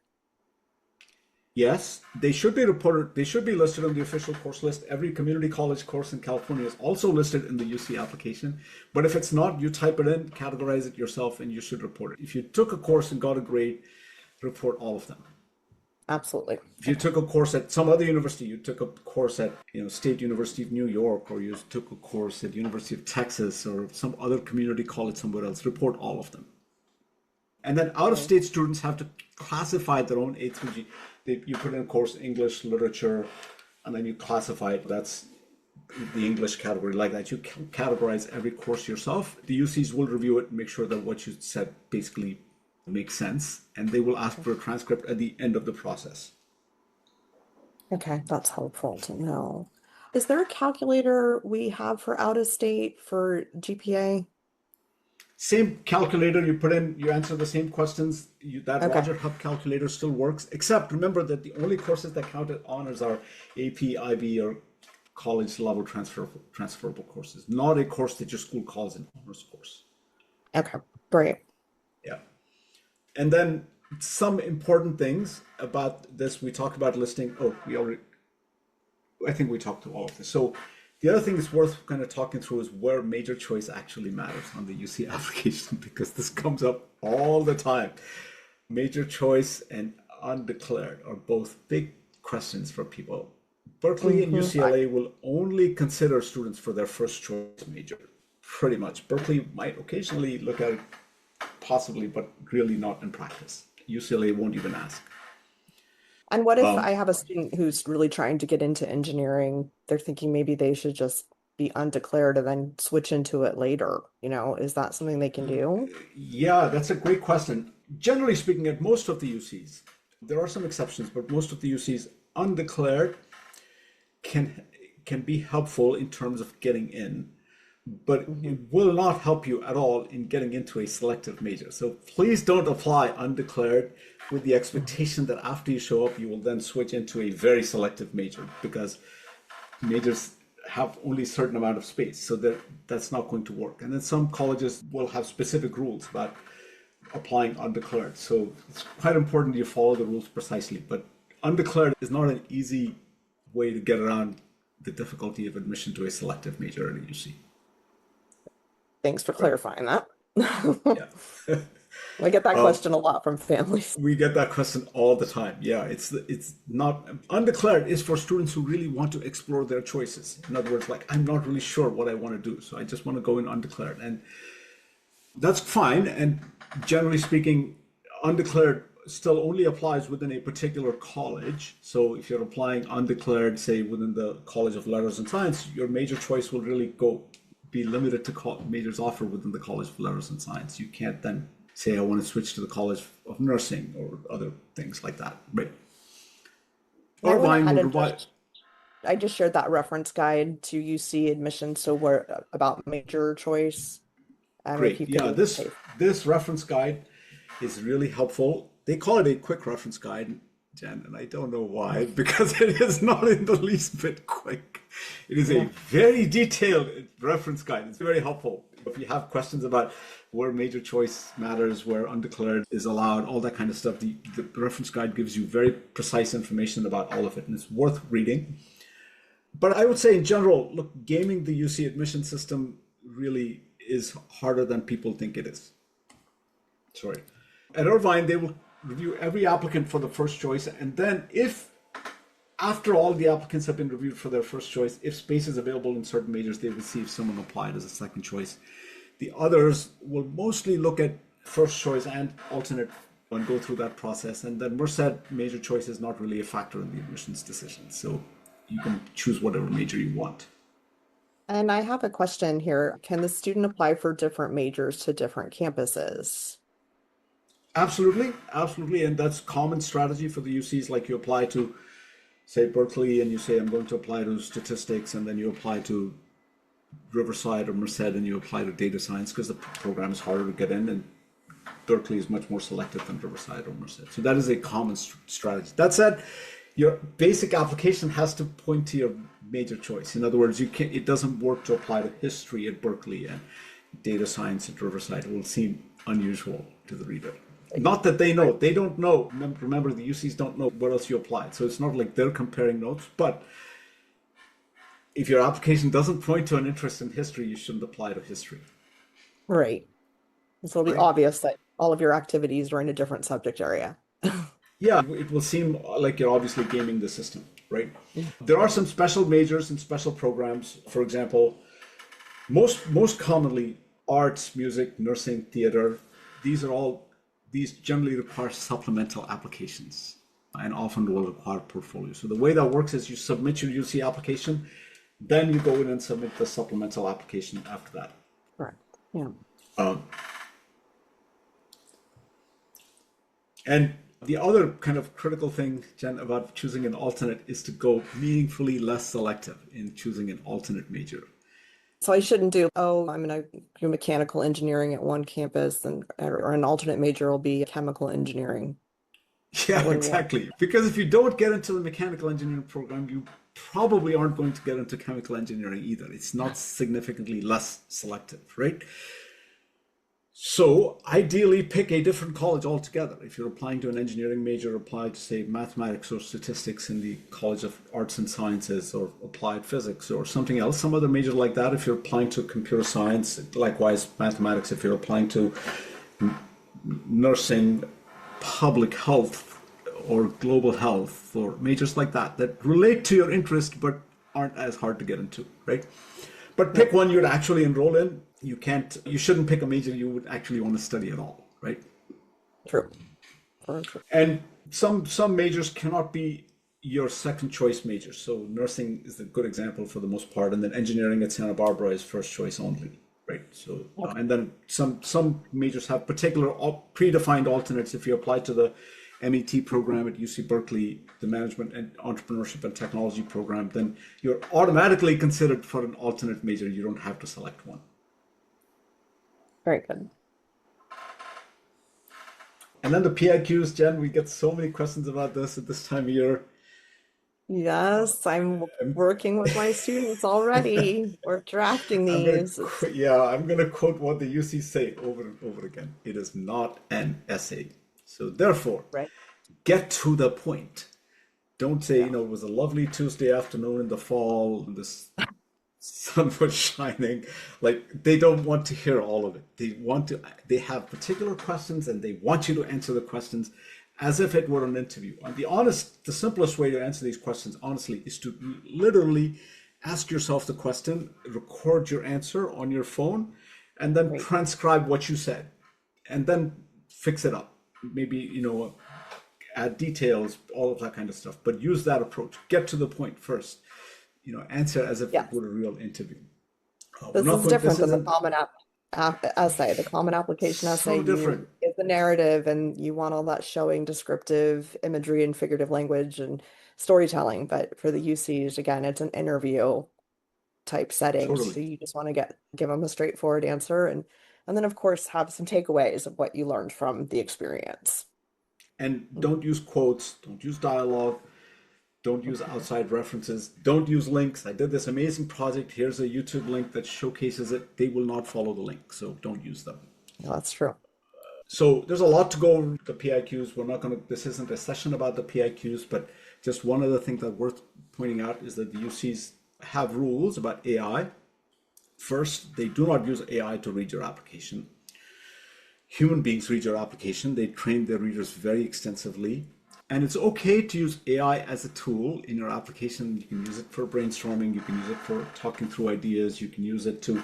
[SPEAKER 1] Yes, they should be reported. They should be listed on the official course list. Every community college course in California is also listed in the UC application. But if it's not, you type it in, categorize it yourself, and you should report it. If you took a course and got a grade, report all of them.
[SPEAKER 2] Absolutely.
[SPEAKER 1] If you
[SPEAKER 2] Okay.
[SPEAKER 1] took a course at some other university, you took a course at State University of New York, or you took a course at University of Texas, or some other community college somewhere else, report all of them. And then out of
[SPEAKER 2] Okay.
[SPEAKER 1] state students have to classify their own A through G. You put in a course English, literature, and then you classify it. That's the English category like that. You categorize every course yourself. The UCs will review it and make sure that what you said basically makes sense. And they will ask for a transcript at the end of the process.
[SPEAKER 2] Okay, that's helpful to know. Is there a calculator we have for out of state for GPA?
[SPEAKER 1] Same calculator you put in, you answer the same questions. That
[SPEAKER 2] Okay.
[SPEAKER 1] Roger Hub calculator still works, except remember that the only courses that count as honors are AP, IB, or college level transferable courses, not a course that your school calls an honors course.
[SPEAKER 2] Okay. Great.
[SPEAKER 1] Yeah. And then some important things about this, we talked about listing. Oh, I think we talked to all of this. So the other thing that's worth kind of talking through is where major choice actually matters on the UC application, because this comes up all the time. Major choice and undeclared are both big questions for people. Berkeley and
[SPEAKER 2] Hmm.
[SPEAKER 1] UCLA will only consider students for their first choice major, pretty much. Berkeley might occasionally look at it, possibly, but really not in practice. UCLA won't even ask.
[SPEAKER 2] And what if
[SPEAKER 1] Um,
[SPEAKER 2] I have a student who's really trying to get into engineering? They're thinking maybe they should just be undeclared and then switch into it later. Is that something they can do?
[SPEAKER 1] yeah, that's a great question. Generally speaking, at most of the UCs, there are some exceptions, but most of the UCs undeclared can can be helpful in terms of getting in, but
[SPEAKER 2] Hmm.
[SPEAKER 1] it will not help you at all in getting into a selective major. So please don't apply undeclared with the expectation that after you show up, you will then switch into a very selective major, because majors have only a certain amount of space. So that's not going to work. And then some colleges will have specific rules about applying undeclared. So it's quite important you follow the rules precisely. But undeclared is not an easy way to get around the difficulty of admission to a selective major at a UC.
[SPEAKER 2] Thanks for
[SPEAKER 1] Right.
[SPEAKER 2] clarifying that.
[SPEAKER 1] Yeah.
[SPEAKER 2] I get that
[SPEAKER 1] Um,
[SPEAKER 2] question a lot from families.
[SPEAKER 1] we get that question all the time. Yeah, it's not undeclared is for students who really want to explore their choices. In other words, like I'm not really sure what I want to do, so I just want to go in undeclared, and that's fine. And generally speaking, undeclared still only applies within a particular college. So if you're applying undeclared, say within the College of Letters and Science, your major choice will really go be limited to majors offered within the College of Letters and Science. You can't then say I want to switch to the College of Nursing or other things like that. Right.
[SPEAKER 2] And I went
[SPEAKER 1] Irvine
[SPEAKER 2] ahead
[SPEAKER 1] will
[SPEAKER 2] and
[SPEAKER 1] provide.
[SPEAKER 2] I just shared that reference guide to UC admission, so we're about major choice. If
[SPEAKER 1] Great.
[SPEAKER 2] you
[SPEAKER 1] Yeah,
[SPEAKER 2] can
[SPEAKER 1] this
[SPEAKER 2] pay.
[SPEAKER 1] this reference guide is really helpful. They call it a quick reference guide, Jen, and I don't know why, because it is not in the least bit quick. It is a
[SPEAKER 2] Yeah.
[SPEAKER 1] very detailed reference guide. It's very helpful. If you have questions about where major choice matters, where undeclared is allowed, all that kind of stuff, the reference guide gives you very precise information about all of it, and it's worth reading. But I would say in general, look, gaming the UC admission system really is harder than people think it is. Sorry. At Irvine, they will review every applicant for the first choice, and then if after all the applicants have been reviewed for their first choice, if space is available in certain majors, they will see if someone applied as a second choice. The others will mostly look at first choice and alternate and go through that process. And then Merced major choice is not really a factor in the admissions decision. So you can choose whatever major you want.
[SPEAKER 2] And I have a question here. Can the student apply for different majors to different campuses?
[SPEAKER 1] Absolutely, absolutely. And that's common strategy for the UCs, like you apply to say Berkeley and you say, I'm going to apply to statistics, and then you apply to Riverside or Merced and you apply to data science because the program is harder to get in, and Berkeley is much more selective than Riverside or Merced. So that is a common strategy. That said, your basic application has to point to your major choice. In other words, it doesn't work to apply to history at Berkeley and data science at Riverside. It will seem unusual to the reader. Not that they don't know. Remember, the UCs don't know what else you applied. So it's not like they're comparing notes, but if your application doesn't point to an interest in history, you shouldn't apply to history.
[SPEAKER 2] Right. So it'll be obvious that all of your activities are in a different subject area.
[SPEAKER 1] Yeah, it will seem like you're obviously gaming the system, right? There are some special majors and special programs. For example, most commonly arts, music, nursing, theater. These generally require supplemental applications and often will require portfolio. So the way that works is you submit your UC application, then you go in and submit the supplemental application after that.
[SPEAKER 2] Correct. Yeah.
[SPEAKER 1] And the other kind of critical thing, Jen, about choosing an alternate is to go meaningfully less selective in choosing an alternate major.
[SPEAKER 2] So I shouldn't do, I'm going to do mechanical engineering at one campus, or an alternate major will be chemical engineering.
[SPEAKER 1] Yeah, exactly. Because if you don't get into the mechanical engineering program, you probably aren't going to get into chemical engineering either. It's not significantly less selective, right? So ideally pick a different college altogether. If you're applying to an engineering major, apply to say mathematics or statistics in the College of Arts and Sciences, or applied physics or something else, some other major like that. If you're applying to computer science, likewise mathematics. If you're applying to nursing, public health or global health, or majors like that relate to your interest but aren't as hard to get into, right? But pick one you'd actually enroll in. You shouldn't pick a major you would actually want to study at all, right?
[SPEAKER 2] True.
[SPEAKER 1] And some majors cannot be your second choice major. So nursing is a good example for the most part, and then engineering at Santa Barbara is first choice only, right? So and then some majors have particular predefined alternates. If you apply to the MET program at UC Berkeley, the Management and Entrepreneurship and Technology program, then you're automatically considered for an alternate major. You don't have to select one.
[SPEAKER 2] Very good.
[SPEAKER 1] And then the PIQs, Jen, we get so many questions about this at this time of year.
[SPEAKER 2] Yes, I'm working with my students already. We're drafting these.
[SPEAKER 1] I'm going to quote what the UC say over and over again. It is not an essay. So therefore, get to the point. Don't say, it was a lovely Tuesday afternoon in the fall, and the sun was shining. Like, they don't want to hear all of it. They have particular questions and they want you to answer the questions as if it were an interview. And the simplest way to answer these questions, honestly, is to literally ask yourself the question, record your answer on your phone, and then transcribe what you said, and then fix it up. Maybe, add details, all of that kind of stuff, but use that approach. Get to the point first. Answer as if it were a real interview.
[SPEAKER 2] This is different than the common essay. The common application essay
[SPEAKER 1] different.
[SPEAKER 2] Is the narrative, and you want all that showing descriptive imagery and figurative language and storytelling. But for the UCs, again, it's an interview type setting.
[SPEAKER 1] Totally.
[SPEAKER 2] So you just want to give them a straightforward answer, and then of course have some takeaways of what you learned from the experience.
[SPEAKER 1] And don't use quotes, don't use dialogue, don't use outside references, don't use links. I did this amazing project. Here's a YouTube link that showcases it. They will not follow the link, so don't use them.
[SPEAKER 2] Yeah, that's true.
[SPEAKER 1] So there's a lot to go over the PIQs. This isn't a session about the PIQs, but just one other thing that's worth pointing out is that the UCs have rules about AI. First, they do not use AI to read your application. Human beings read your application. They train their readers very extensively. And it's okay to use AI as a tool in your application. You can use it for brainstorming. You can use it for talking through ideas. You can use it to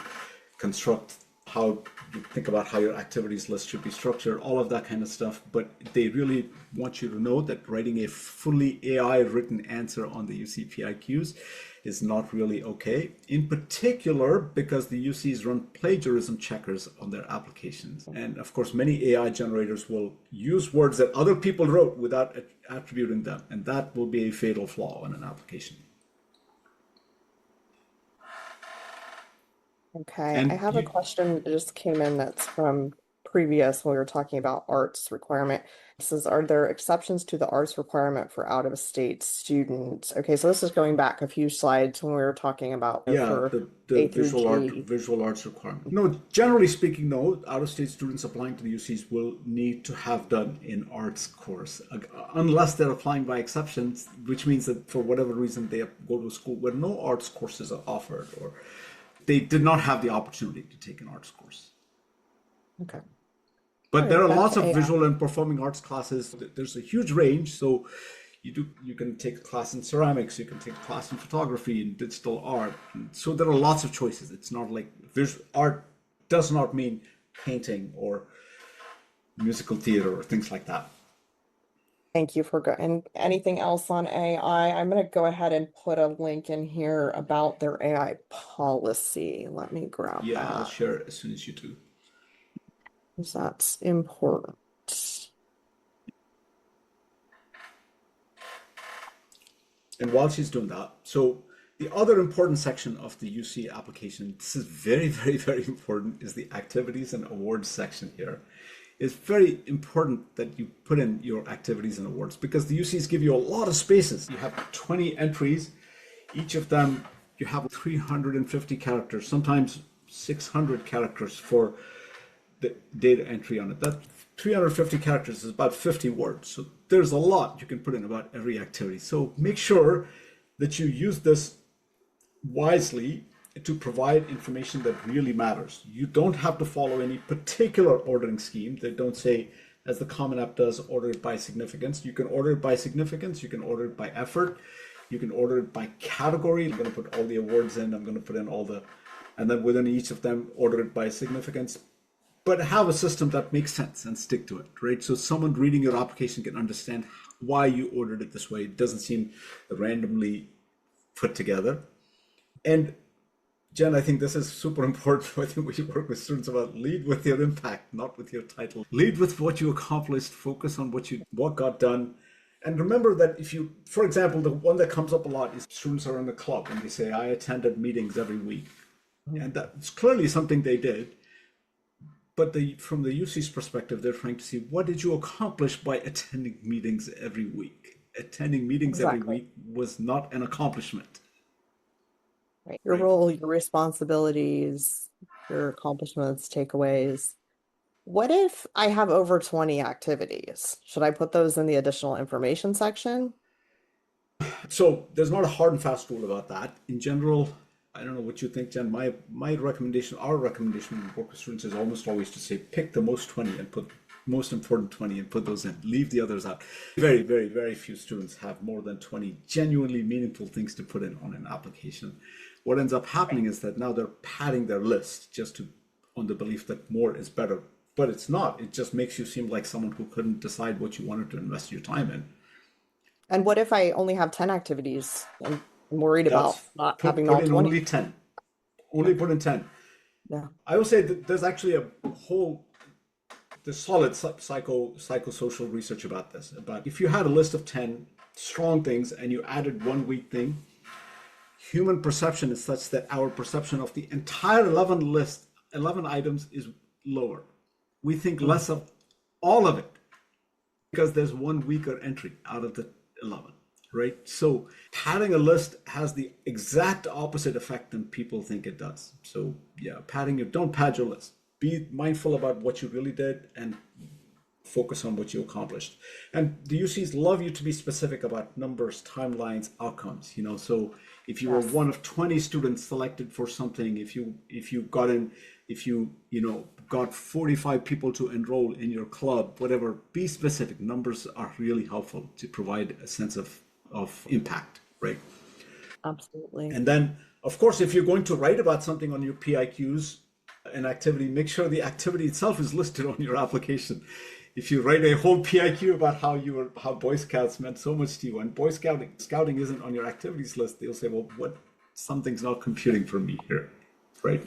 [SPEAKER 1] construct how you think about how your activities list should be structured, all of that kind of stuff. But they really want you to know that writing a fully AI written answer on the UC PIQs is not really okay. In particular, because the UCs run plagiarism checkers on their applications. And of course, many AI generators will use words that other people wrote without attributing them. And that will be a fatal flaw in an application.
[SPEAKER 2] Okay, I
[SPEAKER 1] And
[SPEAKER 2] have a question that just came in that's from previous when we were talking about arts requirement. It says, are there exceptions to the arts requirement for out-of-state students? Okay, so this is going back a few slides when we were talking about
[SPEAKER 1] yeah,
[SPEAKER 2] for
[SPEAKER 1] the
[SPEAKER 2] A through G.
[SPEAKER 1] visual arts requirement. No, generally speaking, no. Out-of-state students applying to the UCs will need to have done an arts course, unless they're applying by exceptions, which means that for whatever reason they go to a school where no arts courses are offered, or they did not have the opportunity to take an arts course.
[SPEAKER 2] Okay. All
[SPEAKER 1] But there
[SPEAKER 2] right,
[SPEAKER 1] are
[SPEAKER 2] back
[SPEAKER 1] lots
[SPEAKER 2] to
[SPEAKER 1] of
[SPEAKER 2] AI.
[SPEAKER 1] visual and performing arts classes. There's a huge range. So you can take a class in ceramics, you can take a class in photography and digital art. And so there are lots of choices. It's not like visual art does not mean painting or musical theater or things like that.
[SPEAKER 2] Thank you for and anything else on AI? I'm going to go ahead and put a link in here about their AI policy. Let me grab
[SPEAKER 1] Yeah, I'll
[SPEAKER 2] that
[SPEAKER 1] share it as soon as you do.
[SPEAKER 2] because that's important.
[SPEAKER 1] And while she's doing that, so the other important section of the UC application, this is very, very, very important, is the activities and awards section here. It's very important that you put in your activities and awards because the UCs give you a lot of spaces. You have 20 entries, each of them you have 350 characters, sometimes 600 characters for the data entry on it. That 350 characters is about 50 words. So there's a lot you can put in about every activity. So make sure that you use this wisely to provide information that really matters. You don't have to follow any particular ordering scheme. They don't say, as the Common App does, order it by significance. You can order it by significance. You can order it by effort. You can order it by category. I'm going to put all the awards in. I'm going to put in all the, and then within each of them, order it by significance. But have a system that makes sense and stick to it, right? So someone reading your application can understand why you ordered it this way. It doesn't seem randomly put together. And Jen, I think this is super important. I think we should work with students about lead with your impact, not with your title. Lead with what you accomplished, focus on what got done. And remember that if you, for example, the one that comes up a lot is students are in the club and they say, I attended meetings every week. And that's clearly something they did. But from the UC's perspective, they're trying to see what did you accomplish by attending meetings every week? Attending meetings every
[SPEAKER 2] Exactly.
[SPEAKER 1] week was not an accomplishment.
[SPEAKER 2] Right. Your
[SPEAKER 1] Right.
[SPEAKER 2] role, your responsibilities, your accomplishments, takeaways. What if I have over 20 activities? Should I put those in the additional information section?
[SPEAKER 1] So there's not a hard and fast rule about that. In general, I don't know what you think, Jen. My recommendation, our recommendation when we work with students is almost always to say pick the most 20 and put most important 20 and put those in. Leave the others out. Very, very, very few students have more than 20 genuinely meaningful things to put in on an application. What ends up happening is that now they're padding their list just to on the belief that more is better. But it's not. It just makes you seem like someone who couldn't decide what you wanted to invest your time in.
[SPEAKER 2] And what if I only have 10 activities and I'm worried about
[SPEAKER 1] That's
[SPEAKER 2] not
[SPEAKER 1] put
[SPEAKER 2] having
[SPEAKER 1] put
[SPEAKER 2] all
[SPEAKER 1] in
[SPEAKER 2] 20?
[SPEAKER 1] only 10.
[SPEAKER 2] Yeah.
[SPEAKER 1] Only put in 10.
[SPEAKER 2] Yeah.
[SPEAKER 1] I will say that there's actually a whole there's solid psychosocial research about this. About if you had a list of 10 strong things and you added one weak thing, human perception is such that our perception of the entire 11 items is lower. We think
[SPEAKER 2] Mm.
[SPEAKER 1] less of all of it because there's one weaker entry out of the 11, right? So padding a list has the exact opposite effect than people think it does. So yeah, don't pad your list. Be mindful about what you really did and focus on what you accomplished. And the UCs love you to be specific about numbers, timelines, outcomes. So if you were
[SPEAKER 2] Yes.
[SPEAKER 1] one of 20 students selected for something, if you got in, if you got 45 people to enroll in your club, whatever, be specific. Numbers are really helpful to provide a sense of impact, right?
[SPEAKER 2] Absolutely.
[SPEAKER 1] And then, of course, if you're going to write about something on your PIQs, an activity, make sure the activity itself is listed on your application. If you write a whole PIQ about how Boy Scouts meant so much to you, and Scouting isn't on your activities list, they'll say, well, what something's not computing for me here, right?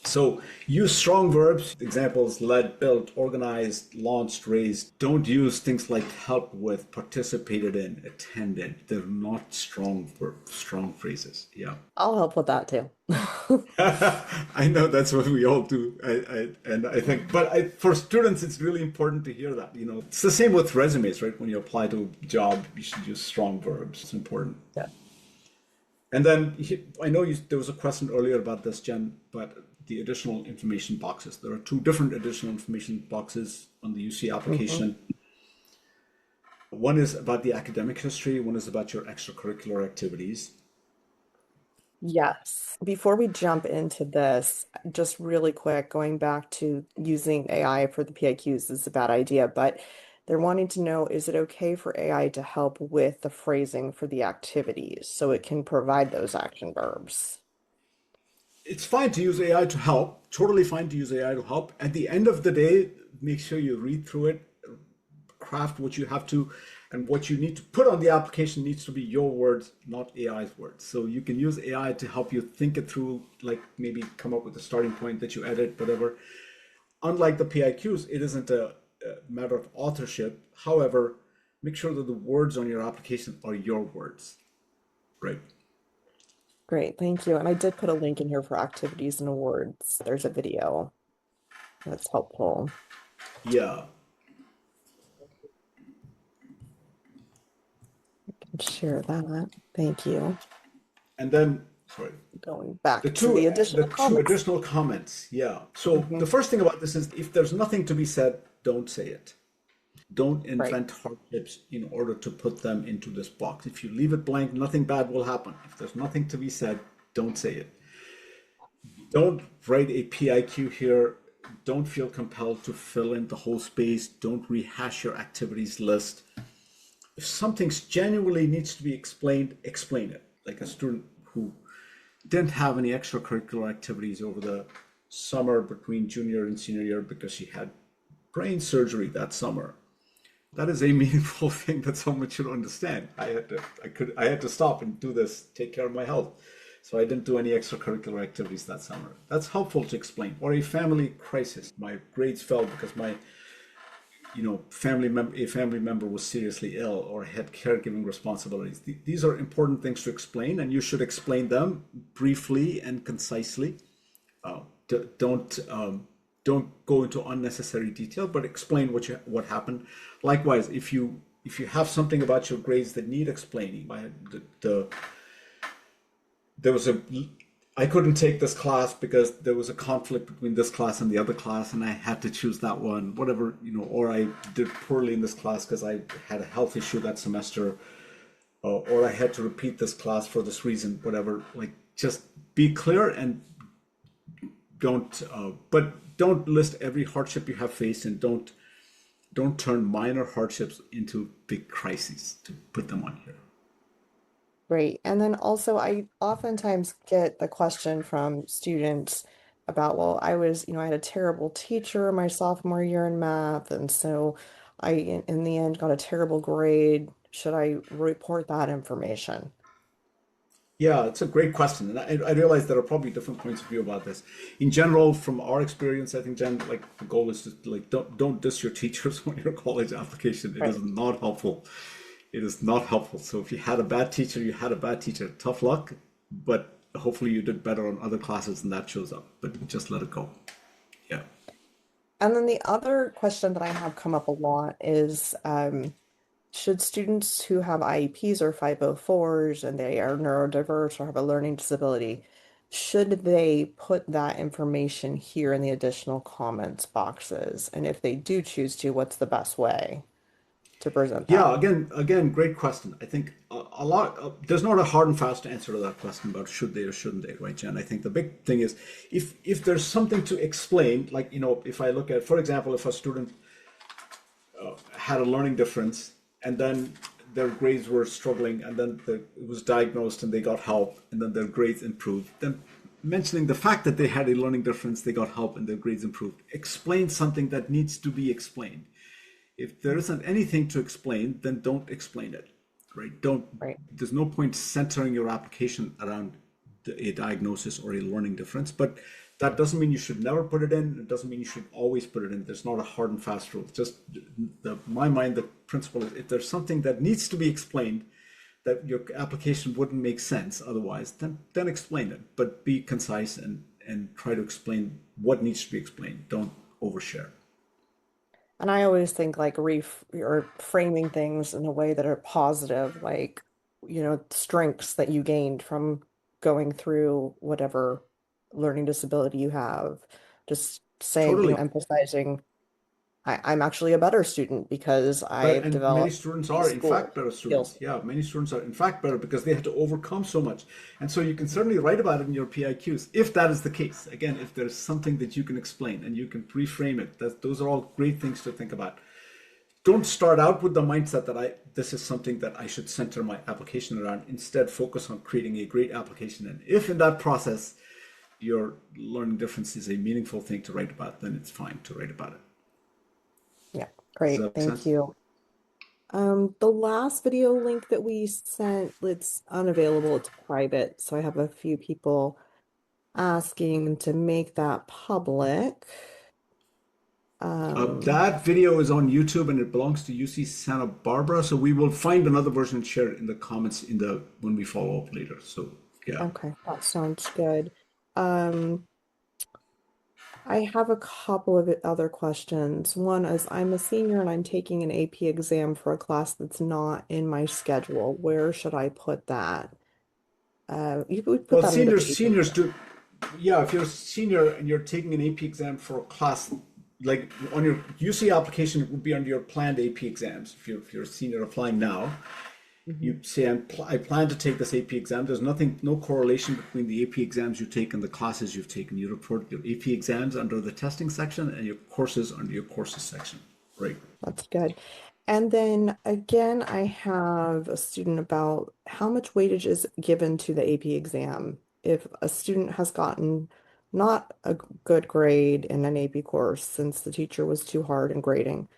[SPEAKER 1] So use strong verbs, examples: led, built, organized, launched, raised. Don't use things like helped with, participated in, attended. They're not strong verbs, strong phrases. Yeah.
[SPEAKER 2] I'll help with that too.
[SPEAKER 1] I know that's what we all do. And I think, but for students, it's really important to hear that. It's the same with resumes, right? When you apply to a job, you should use strong verbs. It's important.
[SPEAKER 2] Yeah.
[SPEAKER 1] And then I know there was a question earlier about this, Jen, but the additional information boxes. There are two different additional information boxes on the UC application. One is about the academic history, one is about your extracurricular activities.
[SPEAKER 2] Yes. Before we jump into this, just really quick, going back to using AI for the PIQs is a bad idea, but they're wanting to know, is it okay for AI to help with the phrasing for the activities so it can provide those action verbs?
[SPEAKER 1] It's fine to use AI to help, totally fine to use AI to help. At the end of the day, make sure you read through it, craft what you have to, and what you need to put on the application needs to be your words, not AI's words. So you can use AI to help you think it through, like maybe come up with a starting point that you edit, whatever. Unlike the PIQs, it isn't a matter of authorship. However, make sure that the words on your application are your words, right?
[SPEAKER 2] Great, thank you. And I did put a link in here for activities and awards. There's a video that's helpful.
[SPEAKER 1] Yeah.
[SPEAKER 2] Share that. Thank you.
[SPEAKER 1] And then, sorry,
[SPEAKER 2] Going
[SPEAKER 1] the
[SPEAKER 2] back to
[SPEAKER 1] two
[SPEAKER 2] the
[SPEAKER 1] the
[SPEAKER 2] additional
[SPEAKER 1] two
[SPEAKER 2] comments.
[SPEAKER 1] additional comments. Yeah. So
[SPEAKER 2] Mhm.
[SPEAKER 1] the first thing about this is if there's nothing to be said, don't say it. Don't
[SPEAKER 2] Right.
[SPEAKER 1] invent hardships in order to put them into this box. If you leave it blank, nothing bad will happen. If there's nothing to be said, don't say it. Don't write a PIQ here. Don't feel compelled to fill in the whole space. Don't rehash your activities list. If something genuinely needs to be explained, explain it. Like a student who didn't have any extracurricular activities over the summer between junior and senior year because she had brain surgery that summer. That is a meaningful thing that someone should understand. I had to stop and do this, take care of my health. So I didn't do any extracurricular activities that summer. That's helpful to explain. Or a family crisis. My grades fell because my a family member was seriously ill or had caregiving responsibilities. These are important things to explain, and you should explain them briefly and concisely. Don't go into unnecessary detail, but explain what happened. Likewise, if you have something about your grades that need explaining, there was a I couldn't take this class because there was a conflict between this class and the other class, and I had to choose that one, whatever, or I did poorly in this class because I had a health issue that semester, or I had to repeat this class for this reason, whatever. Like, just be clear and don't list every hardship you have faced, and don't turn minor hardships into big crises to put them on here.
[SPEAKER 2] Great. And then also, I oftentimes get the question from students about, well, I had a terrible teacher my sophomore year in math, and so in the end, got a terrible grade. Should I report that information?
[SPEAKER 1] Yeah, it's a great question, and I realize there are probably different points of view about this. In general, from our experience, I think, Jen, like the goal is to like don't diss your teachers on your college application. It is
[SPEAKER 2] Right.
[SPEAKER 1] not helpful. It is not helpful. So if you had a bad teacher, you had a bad teacher. Tough luck, but hopefully you did better on other classes and that shows up. But just let it go. Yeah.
[SPEAKER 2] And then the other question that I have come up a lot is, should students who have IEPs or 504s and they are neurodiverse or have a learning disability, should they put that information here in the additional comments boxes? And if they do choose to, what's the best way to present that?
[SPEAKER 1] Yeah, again, great question. I think a lot, there's not a hard and fast answer to that question about should they or shouldn't they, right, Jen? I think the big thing is if there's something to explain, like, if I look at, for example, if a student had a learning difference and then their grades were struggling and then it was diagnosed and they got help and then their grades improved, then mentioning the fact that they had a learning difference, they got help and their grades improved. Explain something that needs to be explained. If there isn't anything to explain, then don't explain it, right? Don't,
[SPEAKER 2] Right.
[SPEAKER 1] there's no point centering your application around a diagnosis or a learning difference, but that doesn't mean you should never put it in. It doesn't mean you should always put it in. There's not a hard and fast rule. Just my mind, the principle is if there's something that needs to be explained, that your application wouldn't make sense otherwise, then explain it, but be concise and try to explain what needs to be explained. Don't overshare.
[SPEAKER 2] And I always think like or framing things in a way that are positive, like, strengths that you gained from going through whatever learning disability you have. Just saying,
[SPEAKER 1] Totally.
[SPEAKER 2] emphasizing I'm actually a better student because
[SPEAKER 1] But
[SPEAKER 2] I've
[SPEAKER 1] and many
[SPEAKER 2] developed
[SPEAKER 1] students
[SPEAKER 2] these
[SPEAKER 1] are in fact
[SPEAKER 2] school
[SPEAKER 1] better students.
[SPEAKER 2] skills.
[SPEAKER 1] Yeah, many students are in fact better because they had to overcome so much. And so you can certainly write about it in your PIQs if that is the case. Again, if there's something that you can explain and you can reframe it, those are all great things to think about. Don't start out with the mindset that this is something that I should center my application around. Instead, focus on creating a great application. And if in that process your learning difference is a meaningful thing to write about, then it's fine to write about it.
[SPEAKER 2] Yeah,
[SPEAKER 1] Does
[SPEAKER 2] great.
[SPEAKER 1] that make
[SPEAKER 2] Thank
[SPEAKER 1] sense?
[SPEAKER 2] you. The last video link that we sent, it's unavailable, it's private. So I have a few people asking to make that public.
[SPEAKER 1] That video is on YouTube and it belongs to UC Santa Barbara. So we will find another version and share it in the comments when we follow up later. So yeah.
[SPEAKER 2] Okay, that sounds good. Um, I have a couple of other questions. One is I'm a senior and I'm taking an AP exam for a class that's not in my schedule. Where should I put that? You could put
[SPEAKER 1] Well,
[SPEAKER 2] that under the AP
[SPEAKER 1] seniors
[SPEAKER 2] exam.
[SPEAKER 1] do. Yeah, if you're a senior and you're taking an AP exam for a class, like on your UC application, it would be under your planned AP exams. If you're a senior applying now,
[SPEAKER 2] Mhm.
[SPEAKER 1] you say I plan to take this AP exam. There's no correlation between the AP exams you take and the classes you've taken. You report your AP exams under the testing section and your courses under your courses section. Right.
[SPEAKER 2] That's good. And then again, I have a student about how much weightage is given to the AP exam. If a student has gotten not a good grade in an AP course since the teacher was too hard in grading,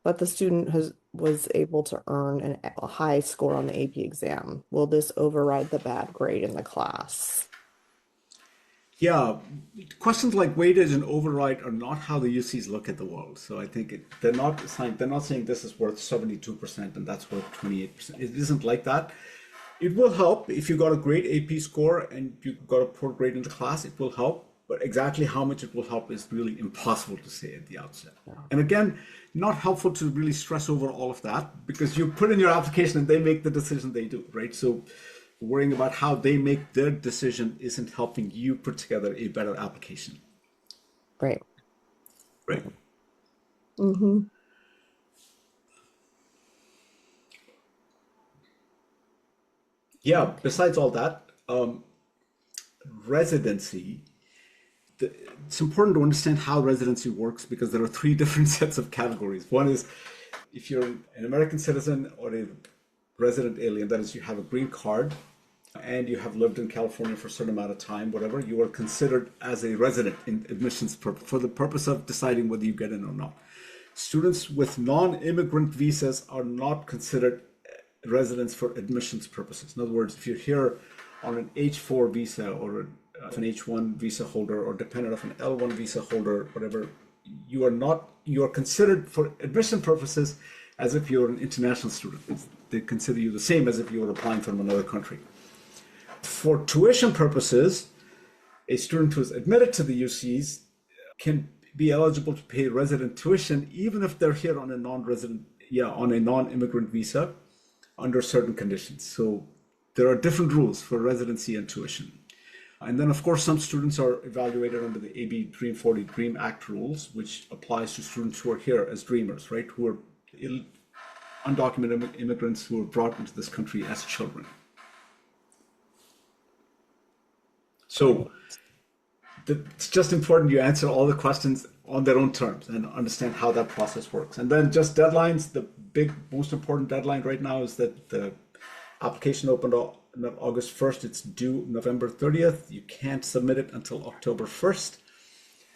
[SPEAKER 2] but the student was able to earn a high score on the AP exam, will this override the bad grade in the class?
[SPEAKER 1] Yeah, questions like weightage and override are not how the UCs look at the world. So I think they're not saying this is worth 72% and that's worth 28%. It isn't like that. It will help if you got a great AP score and you got a poor grade in the class, it will help. But exactly how much it will help is really impossible to say at the outset. And again, not helpful to really stress over all of that because you put in your application and they make the decision they do, right? So worrying about how they make their decision isn't helping you put together a better application,
[SPEAKER 2] Right.
[SPEAKER 1] right?
[SPEAKER 2] Mm-hmm.
[SPEAKER 1] Yeah,
[SPEAKER 2] Okay.
[SPEAKER 1] besides all that, residency, it's important to understand how residency works because there are three different sets of categories. One is if you're an American citizen or a resident alien, that is, you have a green card and you have lived in California for a certain amount of time, whatever, you are considered as a resident in admissions for the purpose of deciding whether you get in or not. Students with non-immigrant visas are not considered residents for admissions purposes. In other words, if you're here on an H4 visa or an H1 visa holder or dependent of an L1 visa holder, whatever, you are considered for admission purposes as if you're an international student. They consider you the same as if you were applying from another country. For tuition purposes, a student who is admitted to the UCs can be eligible to pay resident tuition even if they're here on a on a non-immigrant visa under certain conditions. So there are different rules for residency and tuition. And then, of course, some students are evaluated under the AB Dream 40 Dream Act rules, which applies to students who are here as dreamers, right? Who are undocumented immigrants who were brought into this country as children. So
[SPEAKER 2] Right.
[SPEAKER 1] it's just important you answer all the questions on their own terms and understand how that process works. And then just deadlines, the big, most important deadline right now is that the application opened August 1st. It's due November 30th. You can't submit it until October 1st.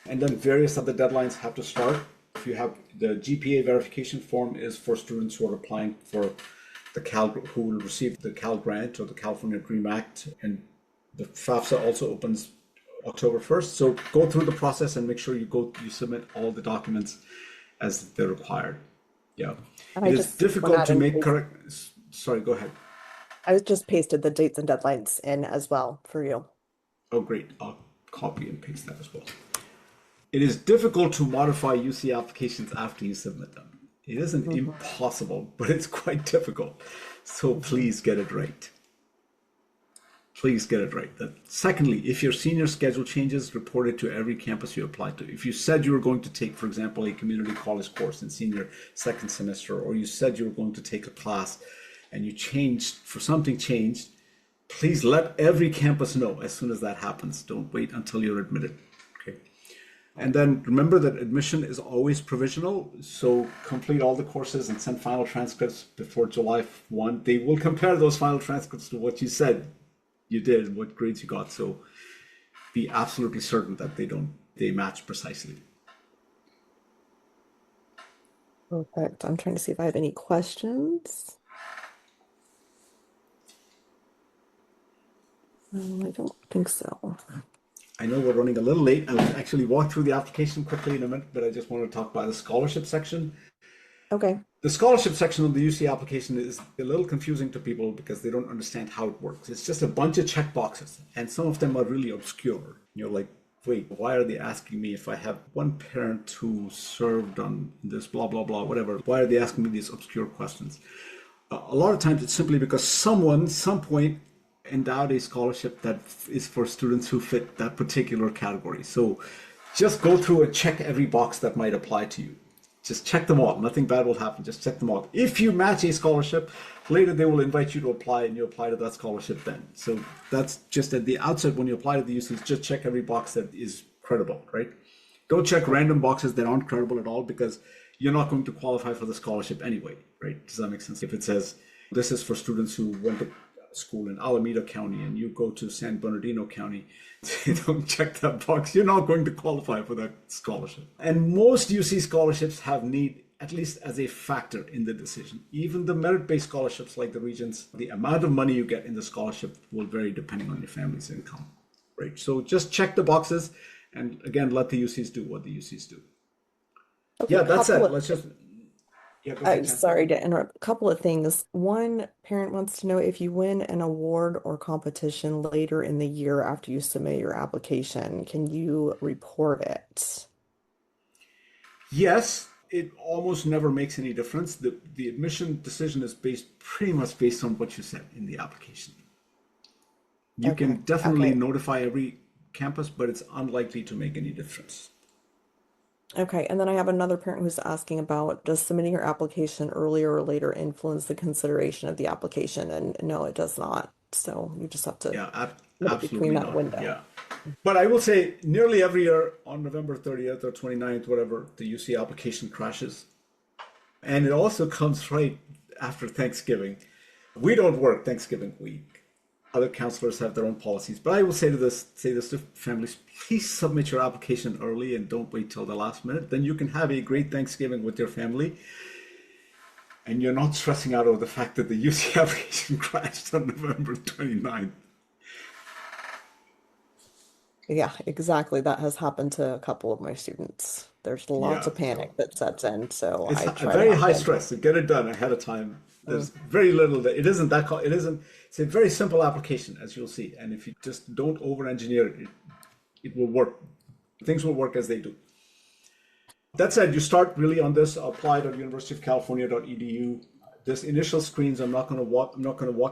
[SPEAKER 1] And then various other deadlines have to start. If you have the GPA verification form is for students who are applying for the who will receive the Cal Grant or the California Dream Act, and the FAFSA also opens October 1st. So go through the process and make sure you submit all the documents as they're required. Yeah,
[SPEAKER 2] And
[SPEAKER 1] it
[SPEAKER 2] I
[SPEAKER 1] is
[SPEAKER 2] just went
[SPEAKER 1] difficult
[SPEAKER 2] out
[SPEAKER 1] to
[SPEAKER 2] and
[SPEAKER 1] make correct. Sorry, go ahead.
[SPEAKER 2] I just pasted the dates and deadlines in as well for you.
[SPEAKER 1] Oh, great. I'll copy and paste that as well. It is difficult to modify UC applications after you submit them. It isn't impossible, but it's quite difficult. So please get it right. Please get it right. Secondly, if your senior schedule changes, report it to every campus you apply to. If you said you were going to take, for example, a community college course in senior second semester, or you said you were going to take a class and you changed, please let every campus know as soon as that happens. Don't wait until you're admitted. Okay. And then remember that admission is always provisional. So complete all the courses and send final transcripts before July 1. They will compare those final transcripts to what you said you did and what grades you got. So be absolutely certain that they match precisely.
[SPEAKER 2] Perfect. I'm trying to see if I have any questions. I don't think so.
[SPEAKER 1] I know we're running a little late. I'll actually walk through the application quickly in a minute, but I just want to talk about the scholarship section.
[SPEAKER 2] Okay.
[SPEAKER 1] The scholarship section of the UC application is a little confusing to people because they don't understand how it works. It's just a bunch of check boxes, and some of them are really obscure. You're like, wait, why are they asking me if I have one parent who served on this blah, blah, blah, whatever? Why are they asking me these obscure questions? A lot of times it's simply because someone, some point, endowed a scholarship that is for students who fit that particular category. So just go through and check every box that might apply to you. Just check them all. Nothing bad will happen. Just check them all. If you match a scholarship, later they will invite you to apply and you apply to that scholarship then. So that's just at the outset when you apply to the UCs, just check every box that is credible, right? Don't check random boxes that aren't credible at all because you're not going to qualify for the scholarship anyway, right? Does that make sense? If it says this is for students who went to school in Alameda County and you go to San Bernardino County, you don't check that box, you're not going to qualify for that scholarship. And most UC scholarships have need at least as a factor in the decision. Even the merit-based scholarships like the Regents, the amount of money you get in the scholarship will vary depending on your family's income, right? So just check the boxes and again, let the UCs do what the UCs do.
[SPEAKER 2] Okay,
[SPEAKER 1] Yeah, that's it. Let's just... Yeah, go ahead, Jen.
[SPEAKER 2] Sorry to interrupt. A couple of things. One, parent wants to know if you win an award or competition later in the year after you submit your application, can you report it?
[SPEAKER 1] Yes, it almost never makes any difference. The admission decision is pretty much based on what you said in the application. You can definitely notify every campus, but it's unlikely to make any difference.
[SPEAKER 2] Okay, and then I have another parent who's asking about, does submitting your application earlier or later influence the consideration of the application? And no, it does not. So you just have to look
[SPEAKER 1] Absolutely
[SPEAKER 2] between that
[SPEAKER 1] not.
[SPEAKER 2] window.
[SPEAKER 1] Yeah. But I will say nearly every year on November 30th or 29th, whatever, the UC application crashes. And it also comes right after Thanksgiving. We don't work Thanksgiving week. Other counselors have their own policies. But I will say this to families, please submit your application early and don't wait till the last minute. Then you can have a great Thanksgiving with your family. And you're not stressing out over the fact that the UC application crashed on November 29th.
[SPEAKER 2] Yeah, exactly. That has happened to a couple of my students. There's lots of panic that sets in, so
[SPEAKER 1] it's
[SPEAKER 2] I
[SPEAKER 1] a
[SPEAKER 2] try
[SPEAKER 1] very
[SPEAKER 2] to
[SPEAKER 1] high
[SPEAKER 2] help them.
[SPEAKER 1] stress to get it done ahead of time. There's very little that it's a very simple application, as you'll see. And if you just don't over engineer it, it will work. Things will work as they do. That said, you start really on this apply.universityofcalifornia.edu. This initial screens, I'm not going to walk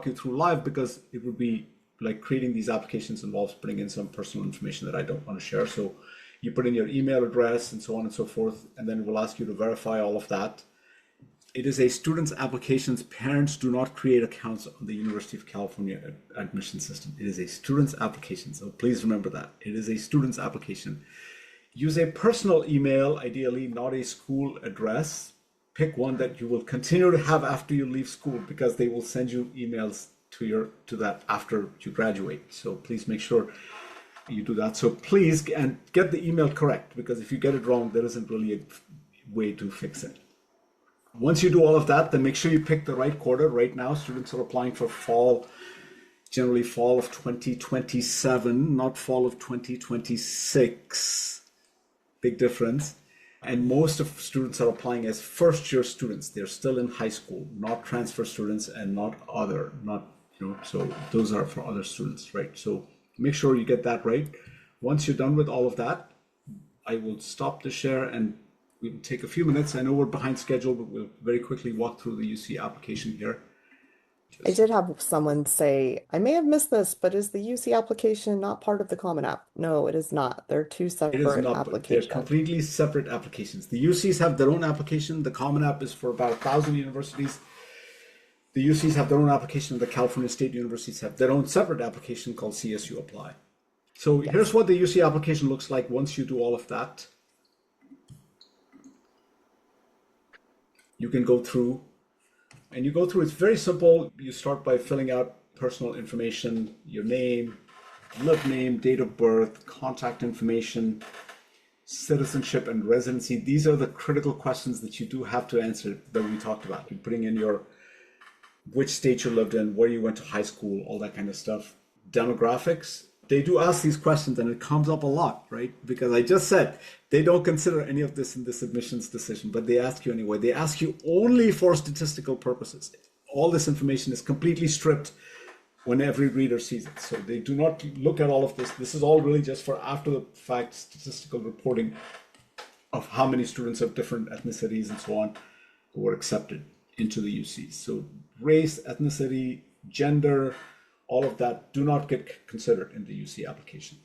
[SPEAKER 1] you through live because it would be like creating these applications involves putting in some personal information that I don't want to share. So you put in your email address and so on and so forth, and then it will ask you to verify all of that. It is a student's applications. Parents do not create accounts on the University of California admission system. It is a student's application. So please remember that. It is a student's application. Use a personal email, ideally not a school address. Pick one that you will continue to have after you leave school because they will send you emails to that after you graduate. So please make sure you do that. So please, and get the email correct, because if you get it wrong, there isn't really a way to fix it. Once you do all of that, then make sure you pick the right quarter. Right now, students are applying for generally fall of 2027, not fall of 2026. Big difference. And most of students are applying as first year students. They're still in high school, not transfer students and not, so those are for other students, right? So make sure you get that right. Once you're done with all of that, I will stop the share and we'll take a few minutes. I know we're behind schedule, but we'll very quickly walk through the UC application here.
[SPEAKER 2] I did have someone say, I may have missed this, but is the UC application not part of the Common App? No, it is not. They're two
[SPEAKER 1] It is
[SPEAKER 2] separate
[SPEAKER 1] not, but they're
[SPEAKER 2] applications.
[SPEAKER 1] completely separate applications. The UCs have their own application. The Common App is for about 1,000 universities. The UCs have their own application, and the California State Universities have their own separate application called CSU Apply. So here's what the UC application looks like once you do all of that. You can go through, and you go through, it's very simple. You start by filling out personal information, your name, live name, date of birth, contact information, citizenship and residency. These are the critical questions that you do have to answer that we talked about. You putting in which state you lived in, where you went to high school, all that kind of stuff. Demographics. They do ask these questions and it comes up a lot, right? Because I just said they don't consider any of this in this admissions decision, but they ask you anyway. They ask you only for statistical purposes. All this information is completely stripped when every reader sees it. So they do not look at all of this. This is all really just for after the fact statistical reporting of how many students of different ethnicities and so on who were accepted into the UCs. So race, ethnicity, gender, all of that do not get considered in the UC application.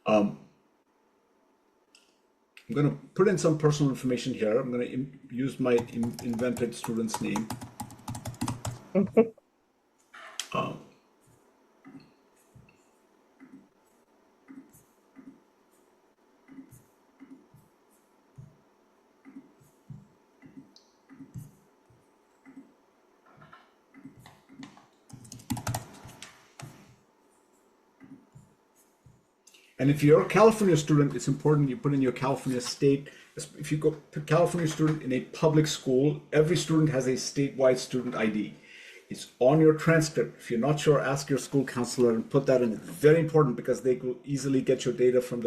[SPEAKER 1] I'm going to put in some personal information here. I'm going to use my invented student's name. And if you're a California student, it's important you put in your California state. If you go to California student in a public school, every student has a statewide student ID. It's on your transcript. If you're not sure, ask your school counselor and put that in. It's very important because they will easily get your data from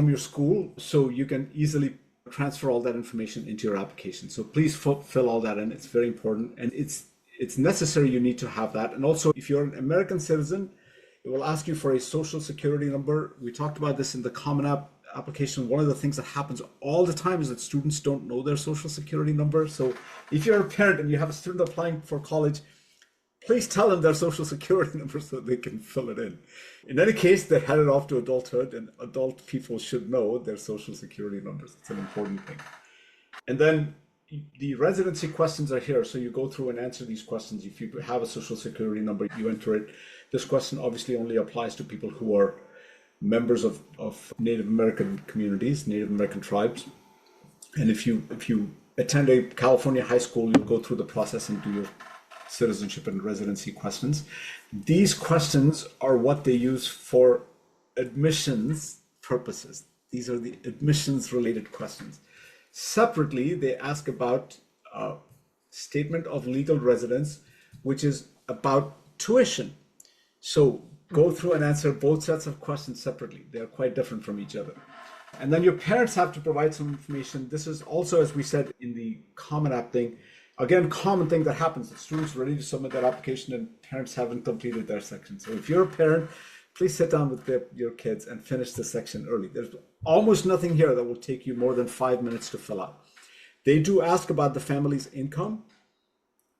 [SPEAKER 1] your school, so you can easily transfer all that information into your application. So please fill all that in. It's very important, and it's necessary. You need to have that. And also, if you're an American citizen, it will ask you for a social security number. We talked about this in the Common App application. One of the things that happens all the time is that students don't know their social security number. So if you're a parent and you have a student applying for college, please tell them their social security number so they can fill it in. In any case, they're headed off to adulthood, and adult people should know their social security numbers. It's an important thing. And then the residency questions are here. So you go through and answer these questions. If you have a social security number, you enter it. This question obviously only applies to people who are members of Native American communities, Native American tribes. And if you attend a California high school, you'll go through the process and do your citizenship and residency questions. These questions are what they use for admissions purposes. These are the admissions related questions. Separately, they ask about statement of legal residence, which is about tuition. So go through and answer both sets of questions separately. They are quite different from each other. And then your parents have to provide some information. This is also, as we said in the Common App thing, again, common thing that happens that students are ready to submit their application and parents haven't completed their section. So if you're a parent, please sit down with your kids and finish the section early. There's almost nothing here that will take you more than 5 minutes to fill out. They do ask about the family's income,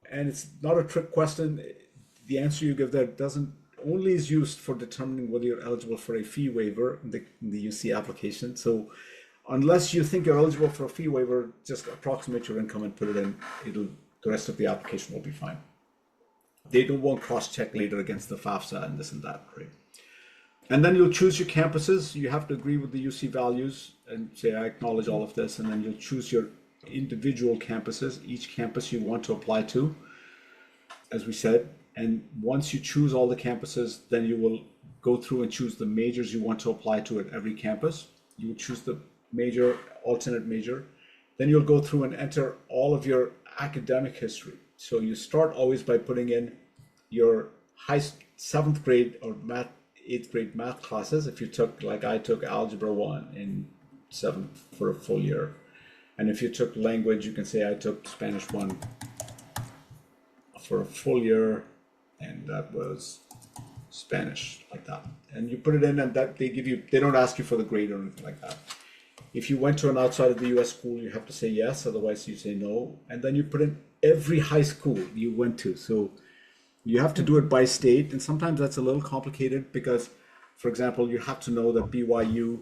[SPEAKER 1] and it's not a trick question. The answer you give there only is used for determining whether you're eligible for a fee waiver in the UC application. So unless you think you're eligible for a fee waiver, just approximate your income and put it in. The rest of the application will be fine. They won't cross-check later against the FAFSA and this and that, right? And then you'll choose your campuses. You have to agree with the UC values and say, I acknowledge all of this. And then you'll choose your individual campuses, each campus you want to apply to, as we said. And once you choose all the campuses, then you will go through and choose the majors you want to apply to at every campus. You will choose the major, alternate major. Then you'll go through and enter all of your academic history. So you start always by putting in your seventh grade or eighth grade math classes. If you took, like I took Algebra 1 in seventh for a full year. And if you took language, you can say I took Spanish 1 for a full year, and that was Spanish, like that. And you put it in, and that they don't ask you for the grade or anything like that. If you went to an outside of the US school, you have to say yes, otherwise you say no. And then you put in every high school you went to. So you have to do it by state, and sometimes that's a little complicated because, for example, you have to know that BYU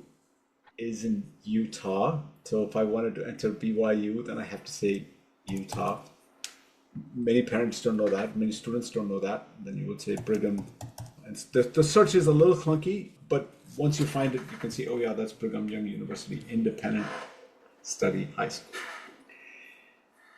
[SPEAKER 1] is in Utah. So if I wanted to enter BYU, then I have to say Utah. Many parents don't know that. Many students don't know that. Then you would say Brigham. And the search is a little clunky, but once you find it, you can see, oh yeah, that's Brigham Young University Independent Study High School.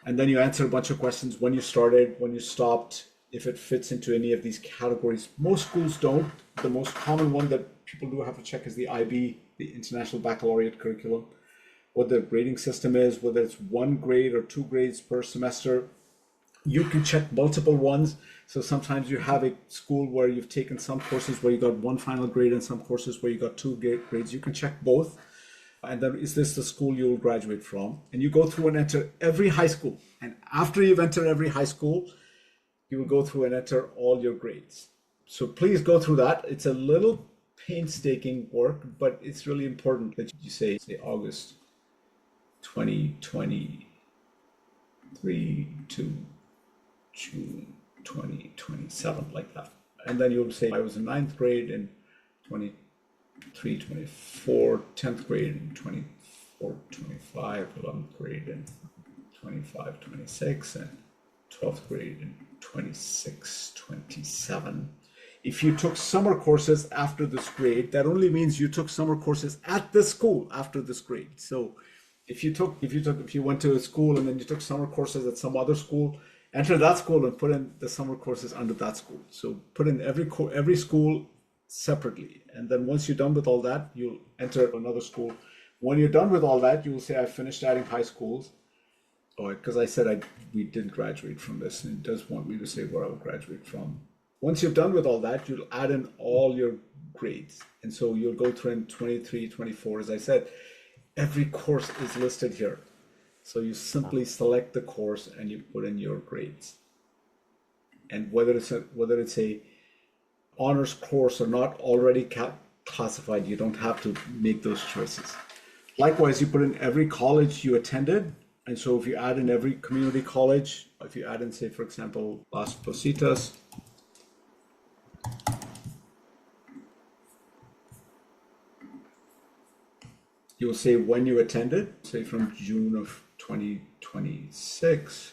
[SPEAKER 1] And then you answer a bunch of questions: when you started, when you stopped, if it fits into any of these categories. Most schools don't. The most common one that people do have to check is the IB, the International Baccalaureate Curriculum, what the grading system is, whether it's 1 grade or 2 grades per semester. You can check multiple ones. So sometimes you have a school where you've taken some courses where you got 1 final grade and some courses where you got 2 grades. You can check both. And then, is this the school you will graduate from? And you go through and enter every high school. And after you've entered every high school, you will go through and enter all your grades. So please go through that. It's a little painstaking work, but it's really important that you say August 2023 to June 2027, like that. And then you'll say I was in 9th grade in 23, 24, 10th grade in 24, 25, 11th grade in 25, 26, and 12th grade in 26, 27. If you took summer courses after this grade, that only means you took summer courses at this school after this grade. So if you went to a school and then you took summer courses at some other school, enter that school and put in the summer courses under that school. So put in every school separately. And then once you're done with all that, you'll enter another school. When you're done with all that, you will say, I finished adding high schools. Oh, because I said we didn't graduate from this, and it does want me to say where I will graduate from. Once you're done with all that, you'll add in all your grades. And so you'll go through in 23, 24, as I said, every course is listed here. So you simply select the course and you put in your grades. And whether it's a honors course or not already classified, you don't have to make those choices. Likewise, you put in every college you attended. And so if you add in every community college, if you add in, say, for example, Las Positas, you'll say when you attended, say from June of 2026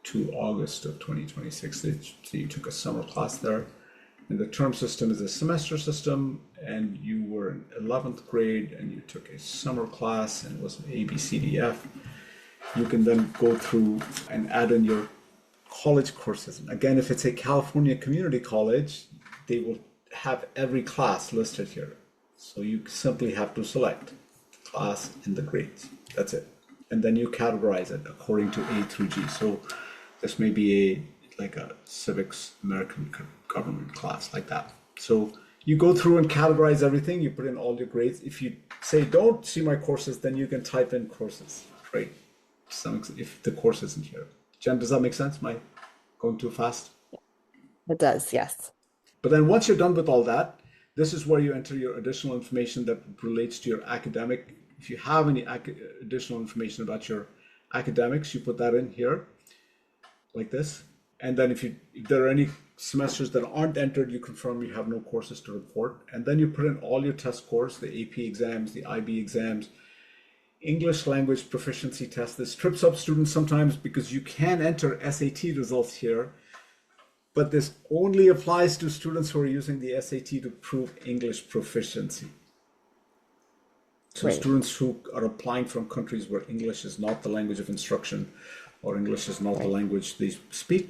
[SPEAKER 1] to August of 2026. So you took a summer class there. And the term system is a semester system, and you were in 11th grade and you took a summer class and it was A, B, C, D, F. You can then go through and add in your college courses. Again, if it's a California community college, they will have every class listed here. So you simply have to select the class and the grades. That's it. And then you categorize it according to A through G. So this may be like a civics, American government class, like that. So you go through and categorize everything. You put in all your grades. If you say don't see my courses, then you can type in courses, right? If the course isn't here. Jen, does that make sense? Am I going too fast?
[SPEAKER 2] It does, yes.
[SPEAKER 1] But then once you're done with all that, this is where you enter your additional information that relates to your academic. If you have any additional information about your academics, you put that in here, like this. And then if there are any semesters that aren't entered, you confirm you have no courses to report. And then you put in all your test scores, the AP exams, the IB exams, English language proficiency test. This trips up students sometimes because you can enter SAT results here, but this only applies to students who are using the SAT to prove English proficiency. So
[SPEAKER 2] Right.
[SPEAKER 1] students who are applying from countries where English is not the language of instruction or English is not the
[SPEAKER 2] Right.
[SPEAKER 1] language they speak,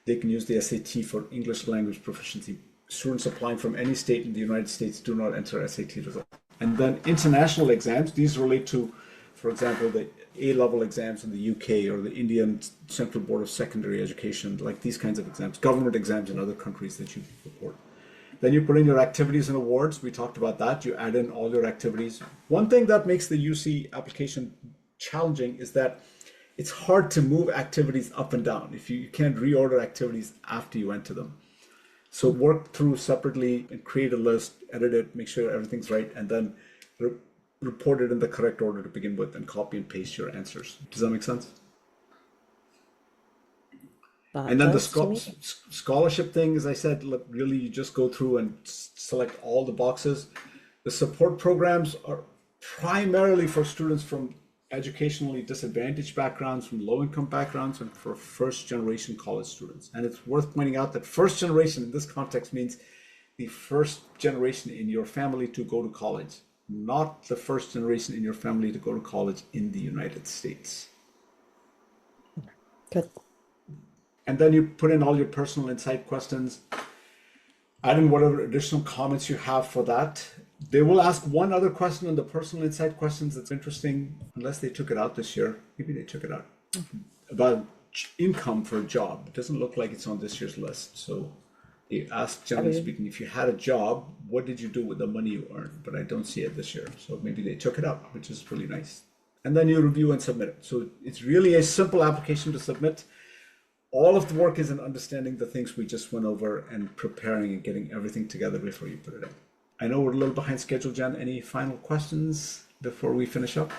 [SPEAKER 1] they can use the SAT for English language proficiency. Students applying from any state in the United States do not enter SAT results. And then international exams, these relate to, for example, the A-level exams in the UK or the Indian Central Board of Secondary Education, like these kinds of exams, government exams in other countries that you report. Then you put in your activities and awards. We talked about that. You add in all your activities. One thing that makes the UC application challenging is that it's hard to move activities up and down if you can't reorder activities after you enter them. So work through separately and create a list, edit it, make sure everything's right, and then report it in the correct order to begin with and copy and paste your answers. Does that make sense?
[SPEAKER 2] That
[SPEAKER 1] And then the
[SPEAKER 2] does to me.
[SPEAKER 1] scholarship thing, as I said, look, really you just go through and select all the boxes. The support programs are primarily for students from educationally disadvantaged backgrounds, from low income backgrounds, and for first generation college students. And it's worth pointing out that first generation in this context means the first generation in your family to go to college, not the first generation in your family to go to college in the United States.
[SPEAKER 2] Good.
[SPEAKER 1] And then you put in all your personal insight questions, add in whatever additional comments you have for that. They will ask one other question on the personal insight questions that's interesting, unless they took it out this year. Maybe they took it out. About income for a job. It doesn't look like it's on this year's list. So they ask,
[SPEAKER 2] Have
[SPEAKER 1] generally
[SPEAKER 2] you,
[SPEAKER 1] speaking, if you had a job, what did you do with the money you earned? But I don't see it this year. So maybe they took it out, which is really nice. And then you review and submit it. So it's really a simple application to submit. All of the work is in understanding the things we just went over and preparing and getting everything together before you put it in. I know we're a little behind schedule, Jen. Any final questions before we finish up?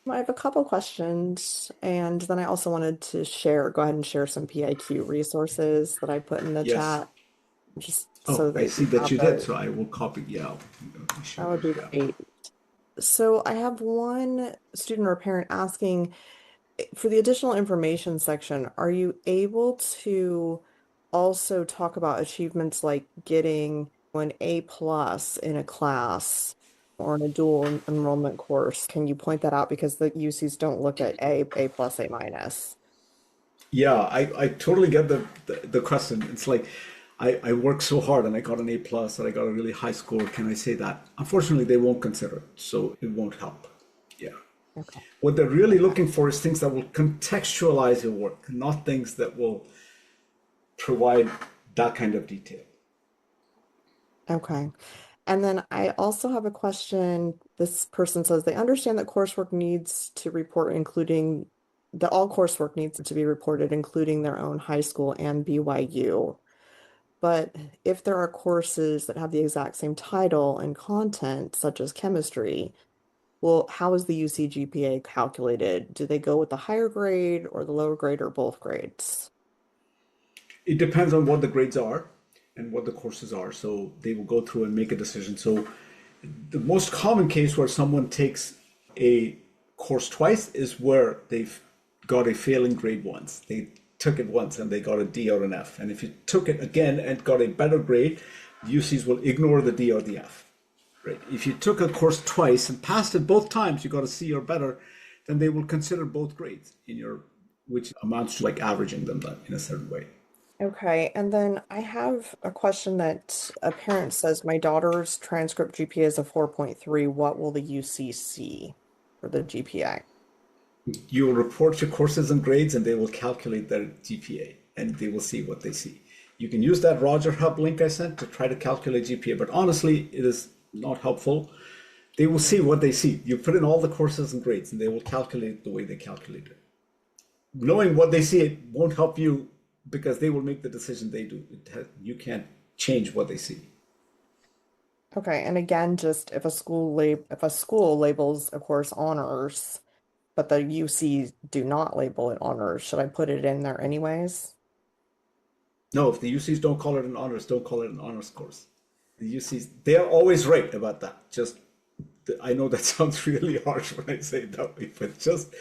[SPEAKER 2] I have a couple questions, and then I also wanted to go ahead and share some PIQ resources that I put in the
[SPEAKER 1] Yes.
[SPEAKER 2] chat, just
[SPEAKER 1] Oh,
[SPEAKER 2] so
[SPEAKER 1] I
[SPEAKER 2] that
[SPEAKER 1] see
[SPEAKER 2] you
[SPEAKER 1] that
[SPEAKER 2] have
[SPEAKER 1] you did.
[SPEAKER 2] those.
[SPEAKER 1] So I will copy. Yeah, I'll share
[SPEAKER 2] That would
[SPEAKER 1] those.
[SPEAKER 2] be
[SPEAKER 1] Yeah.
[SPEAKER 2] great. So I have one student or parent asking for the additional information section, are you able to also talk about achievements like getting an A+ in a class or in a dual enrollment course? Can you point that out? Because the UCs don't look at A+, A-.
[SPEAKER 1] Yeah, I totally get the question. It's like I worked so hard and I got an A+ and I got a really high score. Can I say that? Unfortunately, they won't consider it, so it won't help. Yeah.
[SPEAKER 2] Okay.
[SPEAKER 1] What they're really looking for is things that will contextualize your work, not things that will provide that kind of detail.
[SPEAKER 2] Okay. And then I also have a question. This person says they understand that coursework needs to report, including that all coursework needs to be reported, including their own high school and BYU. But if there are courses that have the exact same title and content, such as chemistry, well, how is the UC GPA calculated? Do they go with the higher grade or the lower grade or both grades?
[SPEAKER 1] It depends on what the grades are and what the courses are. So they will go through and make a decision. So the most common case where someone takes a course twice is where they've got a failing grade once. They took it once and they got a D or an F. And if you took it again and got a better grade, UCs will ignore the D or the F. Right? If you took a course twice and passed it both times, you got a C or better, then they will consider both grades in your, which amounts to like averaging them in a certain way.
[SPEAKER 2] Okay, and then I have a question that a parent says, my daughter's transcript GPA is a 4.3. What will the UC see for the GPA?
[SPEAKER 1] You will report your courses and grades and they will calculate their GPA and they will see what they see. You can use that Roger Hub link I sent to try to calculate GPA, but honestly, it is not helpful. They will see what they see. You put in all the courses and grades and they will calculate the way they calculate it. Knowing what they see, it won't help you because they will make the decision they do. You can't change what they see.
[SPEAKER 2] Okay, and again, just if a school labels a course honors, but the UC do not label it honors, should I put it in there anyways?
[SPEAKER 1] No, if the UCs don't call it an honors, don't call it an honors course. The UCs, they're always right about that. Just, I know that sounds really harsh when I say it that way, but just,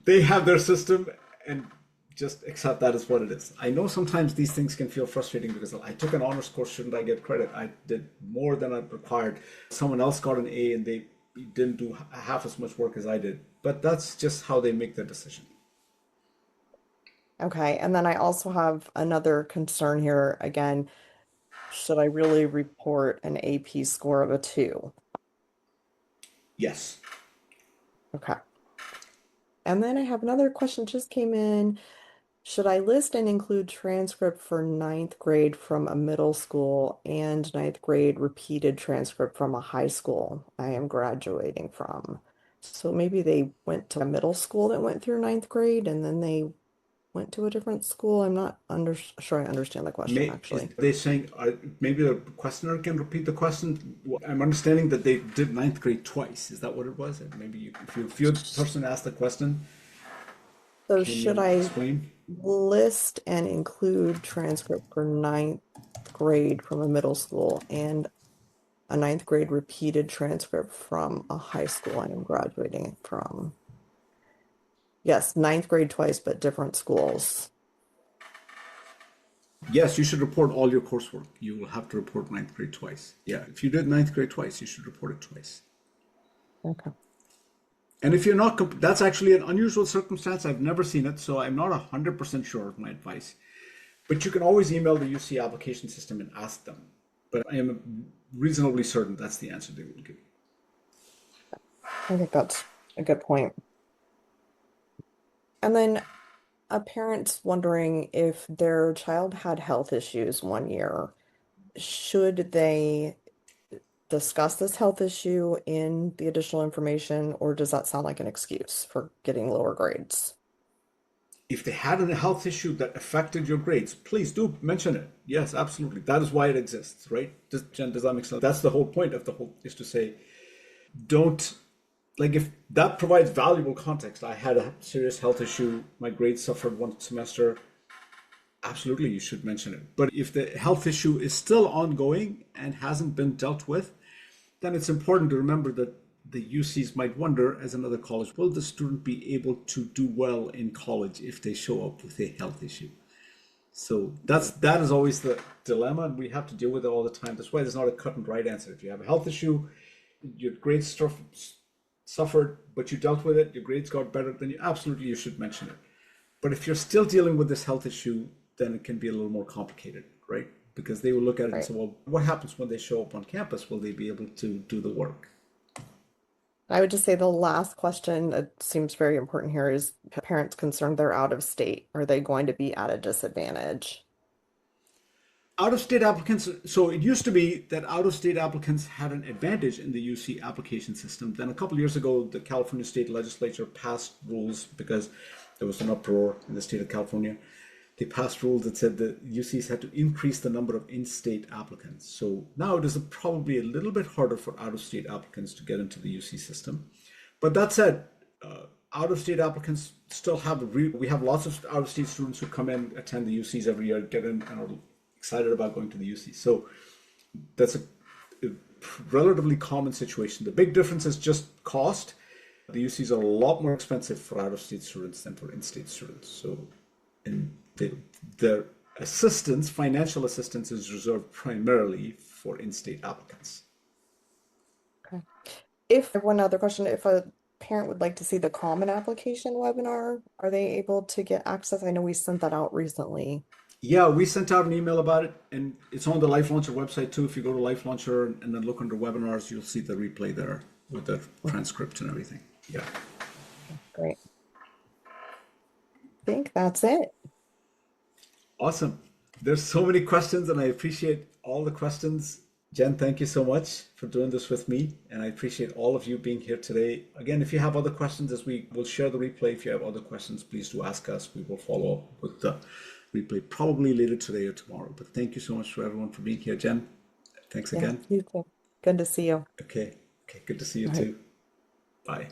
[SPEAKER 1] they have their system and just accept that as what it is. I know sometimes these things can feel frustrating because I took an honors course, shouldn't I get credit? I did more than I required. Someone else got an A and they didn't do half as much work as I did. But that's just how they make their decision.
[SPEAKER 2] Okay, and then I also have another concern here again. Should I really report an AP score of a 2?
[SPEAKER 1] Yes.
[SPEAKER 2] Okay. And then I have another question just came in. Should I list and include transcript for ninth grade from a middle school and ninth grade repeated transcript from a high school I am graduating from? So maybe they went to a middle school that went through ninth grade and then they went to a different school. I'm not sure I understand the question
[SPEAKER 1] Is
[SPEAKER 2] actually.
[SPEAKER 1] they saying maybe the questioner can repeat the question? I'm understanding that they did ninth grade twice. Is that what it was? And maybe if your person asked the question,
[SPEAKER 2] So
[SPEAKER 1] can
[SPEAKER 2] should
[SPEAKER 1] you
[SPEAKER 2] I
[SPEAKER 1] explain?
[SPEAKER 2] list and include transcript for ninth grade from a middle school and a ninth grade repeated transcript from a high school I am graduating from? Yes, ninth grade twice, but different schools.
[SPEAKER 1] Yes, you should report all your coursework. You will have to report ninth grade twice. Yeah, if you did ninth grade twice, you should report it twice.
[SPEAKER 2] Okay.
[SPEAKER 1] And if you're not, that's actually an unusual circumstance. I've never seen it, so I'm not 100% sure of my advice. But you can always email the UC application system and ask them. But I am reasonably certain that's the answer they will give you.
[SPEAKER 2] I think that's a good point. And then a parent's wondering if their child had health issues one year, should they discuss this health issue in the additional information, or does that sound like an excuse for getting lower grades?
[SPEAKER 1] If they had a health issue that affected your grades, please do mention it. Yes, absolutely. That is why it exists, right? Jen, does that make sense? That's the whole point of the whole, is to say, don't, like, if that provides valuable context. I had a serious health issue, my grades suffered one semester. Absolutely, you should mention it. But if the health issue is still ongoing and hasn't been dealt with, then it's important to remember that the UCs might wonder, as another college, will the student be able to do well in college if they show up with a health issue? So that is always the dilemma, and we have to deal with it all the time. That's why there's not a cut and right answer. If you have a health issue, your grades suffered, but you dealt with it, your grades got better, then you should mention it. But if you're still dealing with this health issue, then it can be a little more complicated, right? Because they will look at it and
[SPEAKER 2] Right.
[SPEAKER 1] say, well, what happens when they show up on campus? Will they be able to do the work?
[SPEAKER 2] I would just say the last question that seems very important here is parents concerned they're out of state. Are they going to be at a disadvantage?
[SPEAKER 1] Out of state applicants, so it used to be that out of state applicants had an advantage in the UC application system. Then a couple of years ago, the California state legislature passed rules because there was an uproar in the state of California. They passed rules that said the UCs had to increase the number of in-state applicants. So now it is probably a little bit harder for out-of-state applicants to get into the UC system. But that said, out-of-state applicants still have we have lots of out-of-state students who come in, attend the UCs every year, get in, and are excited about going to the UC. So that's a relatively common situation. The big difference is just cost. The UCs are a lot more expensive for out-of-state students than for in-state students. So, and their assistance, financial assistance, is reserved primarily for in-state applicants.
[SPEAKER 2] Okay. If one other question, if a parent would like to see the Common Application webinar, are they able to get access? I know we sent that out recently.
[SPEAKER 1] Yeah, we sent out an email about it, and it's on the Life Launcher website too. If you go to Life Launcher and then look under webinars, you'll see the replay there with the transcript and everything. Yeah.
[SPEAKER 2] Great. I think that's it.
[SPEAKER 1] Awesome. There's so many questions, and I appreciate all the questions. Jen, thank you so much for doing this with me, and I appreciate all of you being here today. Again, if you have other questions, as we will share the replay, if you have other questions, please do ask us. We will follow up with the replay probably later today or tomorrow. But thank you so much for everyone for being here. Jen, thanks
[SPEAKER 2] Yeah,
[SPEAKER 1] again.
[SPEAKER 2] you too. Good to see you.
[SPEAKER 1] Okay. Okay. Good to see you
[SPEAKER 2] All right.
[SPEAKER 1] too. Bye.